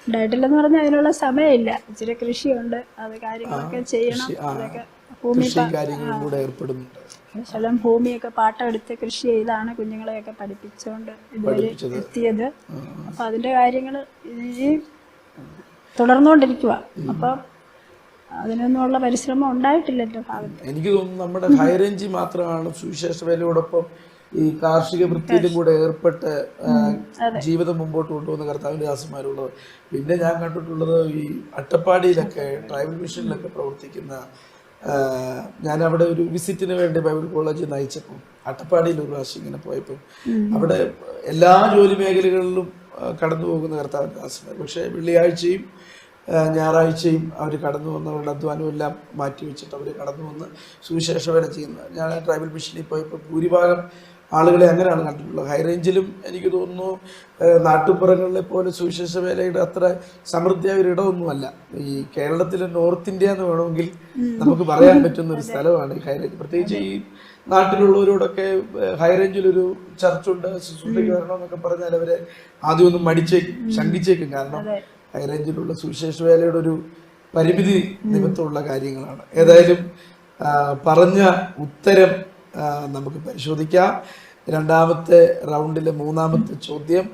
Speaker 2: ഉണ്ടായിട്ടില്ലെന്ന് പറഞ്ഞാൽ അതിനുള്ള സമയമില്ല. ഇച്ചിരി കൃഷിയുണ്ട്, അത് കാര്യങ്ങളൊക്കെ ചെയ്യണം. അതൊക്കെ ശലം ഭൂമിയൊക്കെ പാട്ടമെടുത്ത് കൃഷി ചെയ്താണ് കുഞ്ഞുങ്ങളെയൊക്കെ പഠിപ്പിച്ചുകൊണ്ട് ഇതുവരെ എത്തിയത്. അപ്പൊ അതിന്റെ കാര്യങ്ങൾ ഇനി തുടർന്നുകൊണ്ടിരിക്കുക. അപ്പം അതിനൊന്നുമുള്ള പരിശ്രമം ഉണ്ടായിട്ടില്ല എൻ്റെ ഭാഗത്ത്.
Speaker 1: എനിക്ക് തോന്നുന്നു നമ്മുടെ ഹൈറേഞ്ച് മാത്രമാണ് സുവിശേഷ വേലയോടൊപ്പം ഈ കാർഷിക വൃത്തിയിലും കൂടെ ഏർപ്പെട്ട് ജീവിതം മുമ്പോട്ട് കൊണ്ടുപോകുന്ന കർത്താവിൻ്റെ ദാസന്മാരുള്ളത്. പിന്നെ ഞാൻ കണ്ടിട്ടുള്ളത് ഈ അട്ടപ്പാടിയിലൊക്കെ ട്രൈബൽ മിഷനിലൊക്കെ പ്രവർത്തിക്കുന്ന, ഞാൻ അവിടെ ഒരു വിസിറ്റിന് വേണ്ടി ബൈബിൾ കോളേജിൽ നയിച്ചപ്പോൾ അട്ടപ്പാടിയിൽ ഒരു പ്രാവശ്യം ഇങ്ങനെ പോയപ്പോൾ അവിടെ എല്ലാ ജോലി മേഖലകളിലും കടന്നു പോകുന്ന കർത്താവിൻ്റെ ദാസന്മാർ. പക്ഷേ വെള്ളിയാഴ്ചയും ഞായറാഴ്ചയും അവർ കടന്നു വന്ന് അവരുടെ അധ്വാനമെല്ലാം മാറ്റിവെച്ചിട്ട് അവർ കടന്നു വന്ന് സുവിശേഷ വേല ചെയ്യുന്നത്. ഞാൻ ട്രൈബൽ മിഷനിൽ പോയപ്പോൾ ഭൂരിഭാഗം ആളുകളെ അങ്ങനെയാണ് കണ്ടിട്ടുള്ളത്. ഹൈറേഞ്ചിലും എനിക്ക് തോന്നുന്നു നാട്ടുപുറങ്ങളിലെ പോലെ സുവിശേഷ വേലയുടെ അത്ര സമൃദ്ധിയായ ഒരു ഇടമൊന്നുമല്ല. ഈ കേരളത്തിലെ നോർത്ത് ഇന്ത്യ എന്ന് വേണമെങ്കിൽ നമുക്ക് പറയാൻ പറ്റുന്ന ഒരു സ്ഥലമാണ് ഈ ഹൈറേഞ്ച്. പ്രത്യേകിച്ച് ഈ നാട്ടിലുള്ളവരോടൊക്കെ ഹൈറേഞ്ചിലൊരു ചർച്ചുണ്ട്, ശുശ്രൂഷയ്ക്ക് വരണമെന്നൊക്കെ പറഞ്ഞാൽ അവരെ ആദ്യം ഒന്നും ശങ്കിച്ചേക്കും. കാരണം ഹൈറേഞ്ചിലുള്ള സുവിശേഷ വേലയുടെ ഒരു പരിമിതി നിമിത്തമുള്ള കാര്യങ്ങളാണ്. ഏതായാലും പറഞ്ഞ ഉത്തരം നമുക്ക് പരിശോധിക്കാം. 2ാമത്തെ റൗണ്ടിലെ 3ാമത്തെ ചോദ്യം.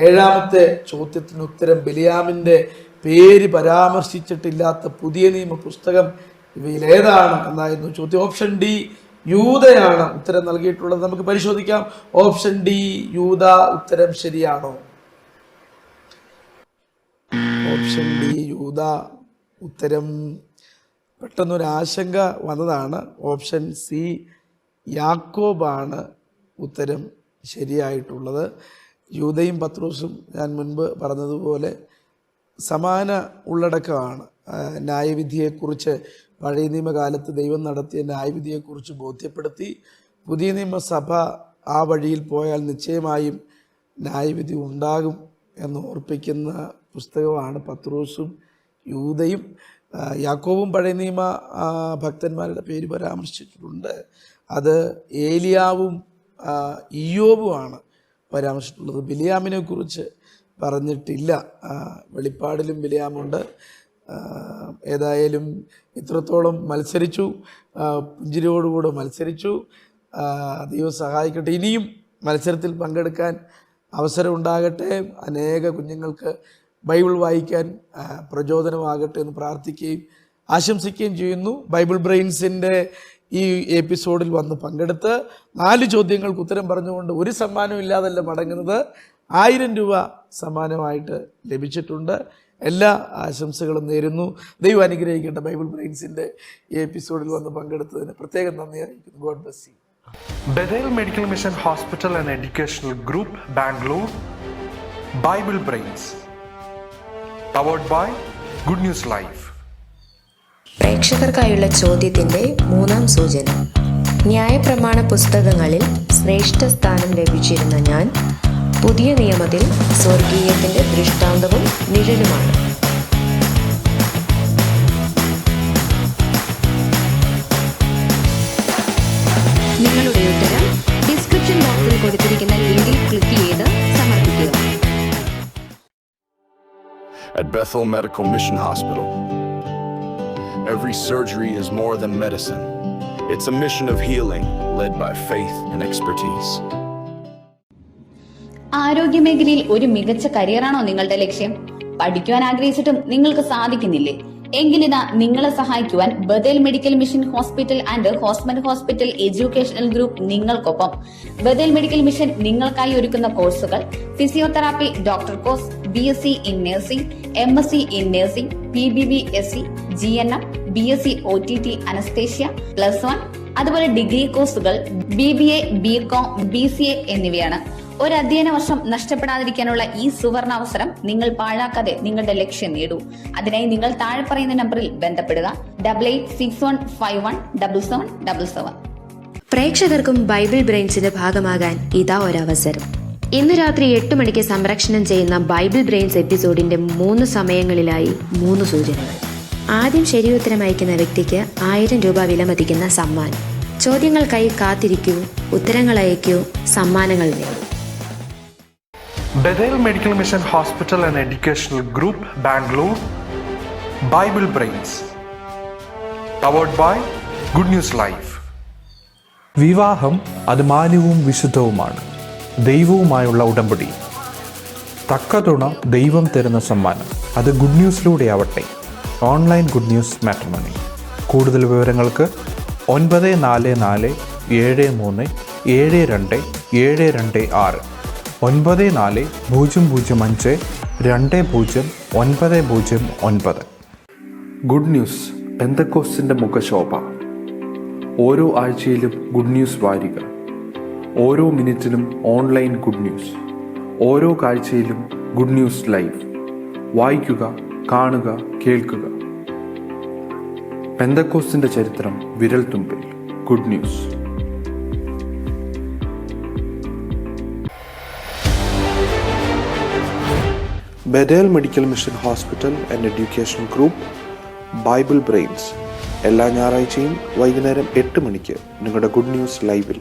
Speaker 1: 7ാമത്തെ ചോദ്യത്തിന് ഉത്തരം ബിലയാമിൻ്റെ പേര് പരാമർശിച്ചിട്ടില്ലാത്ത പുതിയ നിയമ പുസ്തകം ഇവയിലേതാണ് എന്നായിരുന്നു ചോദ്യം. ഓപ്ഷൻ ഡി യൂദയാണ് ഉത്തരം നൽകിയിട്ടുള്ളത്. നമുക്ക് പരിശോധിക്കാം. ഓപ്ഷൻ ഡി യൂദ ഉത്തരം ശരിയാണോ? ഓപ്ഷൻ ഡി യൂദ ഉത്തരം. പെട്ടെന്നൊരു ആശങ്ക വന്നതാണ്. ഓപ്ഷൻ സി യാക്കോബാണ് ഉത്തരം ശരിയായിട്ടുള്ളത്. യൂദയും പത്രോസും ഞാൻ മുൻപ് പറഞ്ഞതുപോലെ സമാന ഉള്ളടക്കമാണ്. ന്യായവിധിയെക്കുറിച്ച് പഴയ നിയമകാലത്ത് ദൈവം നടത്തിയ ന്യായവിധിയെക്കുറിച്ച് ബോധ്യപ്പെടുത്തി. പുതിയ നിയമസഭ ആ വഴിയിൽ പോയാൽ നിശ്ചയമായും ന്യായവിധി ഉണ്ടാകും എന്ന് ഓർപ്പിക്കുന്ന പുസ്തകമാണ് പത്രോസും യൂദയും. യാക്കോബും പഴയ നിയമ ഭക്തന്മാരുടെ പേര് പരാമർശിച്ചിട്ടുണ്ട്. അത് ഏലിയാവും ഇയ്യോബുമാണ് പരാമർശിച്ചിട്ടുള്ളത്. ബിലിയാമിനെ കുറിച്ച് പറഞ്ഞിട്ടില്ല. വെളിപ്പാടിലും ബിലിയാമുണ്ട്. ഏതായാലും ഇത്രത്തോളം മത്സരിച്ചു, പുഞ്ചിരിയോടുകൂടെ മത്സരിച്ചു. ദൈവം സഹായിക്കട്ടെ, ഇനിയും മത്സരത്തിൽ പങ്കെടുക്കാൻ അവസരം ഉണ്ടാകട്ടെ. അനേക കുഞ്ഞുങ്ങൾക്ക് ബൈബിൾ വായിക്കാൻ പ്രചോദനമാകട്ടെ എന്ന് പ്രാർത്ഥിക്കുകയും ആശംസിക്കുകയും ചെയ്യുന്നു. ബൈബിൾ ബ്രെയിൻസിൻ്റെ ഈ എപ്പിസോഡിൽ വന്ന് പങ്കെടുത്ത് 4 ചോദ്യങ്ങൾക്ക് ഉത്തരം പറഞ്ഞുകൊണ്ട് ഒരു സമ്മാനം ഇല്ലാതല്ല മടങ്ങുന്നത്. 1000 രൂപ സമ്മാനമായിട്ട് ലഭിച്ചിട്ടുണ്ട്. എല്ലാ ആശംസകളും നേരുന്നു. ദൈവം അനുഗ്രഹിക്കട്ടെ. ബൈബിൾ ബ്രെയിൻസിൻ്റെ ഈ എപ്പിസോഡിൽ വന്ന് പങ്കെടുത്തതിന് പ്രത്യേകം നന്ദി അറിയിക്കുന്നു. God bless you.
Speaker 3: Bethel Medical Mission Hospital and Educational Group, Bangalore. Bible Brains. Powered by Good News Live.
Speaker 6: പ്രേക്ഷകർക്കായുള്ള ചോദ്യത്തിന്റെ 3-ാം സൂചന. ന്യായപ്രമാണ പുസ്തകങ്ങളിൽ ശ്രേഷ്ഠ സ്ഥാനം ലഭിച്ചിരുന്ന ഞാൻ പുതിയ നിയമത്തിൽ സ്വർഗീയത്തിന്റെ ദൃഷ്ടാന്തവും നിഴലുമാണ്. നിങ്ങളുടെ ഉത്തരം ഡിസ്ക്രിപ്ഷൻ ബോക്സിൽ കൊടുത്തിരിക്കുന്ന ലിങ്കിൽ ക്ലിക്ക് ചെയ്ത് സമർപ്പിക്കുക.
Speaker 4: At Bethel Medical Mission Hospital, every surgery is more than medicine. It's a mission of healing led by faith and expertise.
Speaker 5: ആരോഗ്യമേഖലയിൽ ഒരു മികച്ച കരിയറാണോ നിങ്ങളുടെ ലക്ഷ്യം? പഠിക്കുവാൻ ആഗ്രഹിച്ചിട്ടും നിങ്ങൾക്ക് സാധിക്കുന്നില്ലേ? എങ്കിലിതാ നിങ്ങളെ സഹായിക്കുവാൻ Bethel medical mission hospital and hospital educational group നിങ്ങൾക്കൊപ്പം. ബഥേൽ മെഡിക്കൽ മിഷൻ നിങ്ങൾക്കായി ഒരുക്കുന്ന കോഴ്സുകൾ: physiotherapy doctor course, BSc in nursing, MSc in nursing, PBBSc, GNM, BSc OTT anaesthesia +1, അതുപോലെ ഡിഗ്രി കോഴ്സുകൾ BBA, BCom, BCA എന്നിവയാണ്. ഒരു അധ്യയന വർഷം നഷ്ടപ്പെടാതിരിക്കാനുള്ള ഈ സുവർണാവസരം നിങ്ങൾ പാഴാക്കാതെ നിങ്ങളുടെ ലക്ഷ്യം നേടൂ. അതിനായി നിങ്ങൾ താഴെ പറയുന്ന നമ്പറിൽ ബന്ധപ്പെടുക: 8861517777.
Speaker 6: പ്രേക്ഷകർക്കും ബൈബിൾ ബ്രെയിൻസിന്റെ ഭാഗമാകാൻ ഇതാ ഒരവസരം. ഇന്ന് രാത്രി 8 മണിക്ക് സംരക്ഷണം ചെയ്യുന്ന ബൈബിൾ ബ്രെയിൻസ് എപ്പിസോഡിന്റെ 3 സമയങ്ങളിലായി 3 സൂചനകൾ. ആദ്യം ശരിയുത്തരം അയക്കുന്ന വ്യക്തിക്ക് 1000 രൂപ വിലമതിക്കുന്ന സമ്മാനം. ചോദ്യങ്ങൾക്കായി കാത്തിരിക്കൂ, ഉത്തരങ്ങൾ അയക്കൂ, സമ്മാനങ്ങൾ നേടൂ.
Speaker 3: Bethel Medical Mission Hospital and Educational Group, Bangalore. Bible Brains. Powered by Good News Live.
Speaker 7: വിവാഹം അത് മാന്യവും വിശുദ്ധവുമാണ്, ദൈവവുമായുള്ള ഉടമ്പടി. തക്ക തുണ ദൈവം തരുന്ന സമ്മാനം. അത് ഗുഡ് ന്യൂസിലൂടെ ആവട്ടെ. Online good news matrimony. കൂടുതൽ വിവരങ്ങൾക്ക് 9473727226 9400520909.
Speaker 8: ഗുഡ് ന്യൂസ് പെന്തക്കോസ്തിന്റെ മുഖശോഭ. ഓരോ ആഴ്ചയിലും ഗുഡ് ന്യൂസ് വാരിക, ഓരോ മിനിറ്റിലും ഓൺലൈൻ ഗുഡ് ന്യൂസ്, ഓരോ കാഴ്ചയിലും ഗുഡ് ന്യൂസ് ലൈവ്. വായിക്കുക, കാണുക, കേൾക്കുക. പെന്തക്കോസ്തിന്റെ ചരിത്രം വിരൽ തുമ്പിൽ. Good news.
Speaker 9: Bethel medical mission hospital and education group, Bible brains. എല്ലാ ഞായറാഴ്ചയും വൈകുന്നേരം 8 മണിക്ക് നിങ്ങളുടെ ഗുഡ് ന്യൂസ് ലൈവിൽ.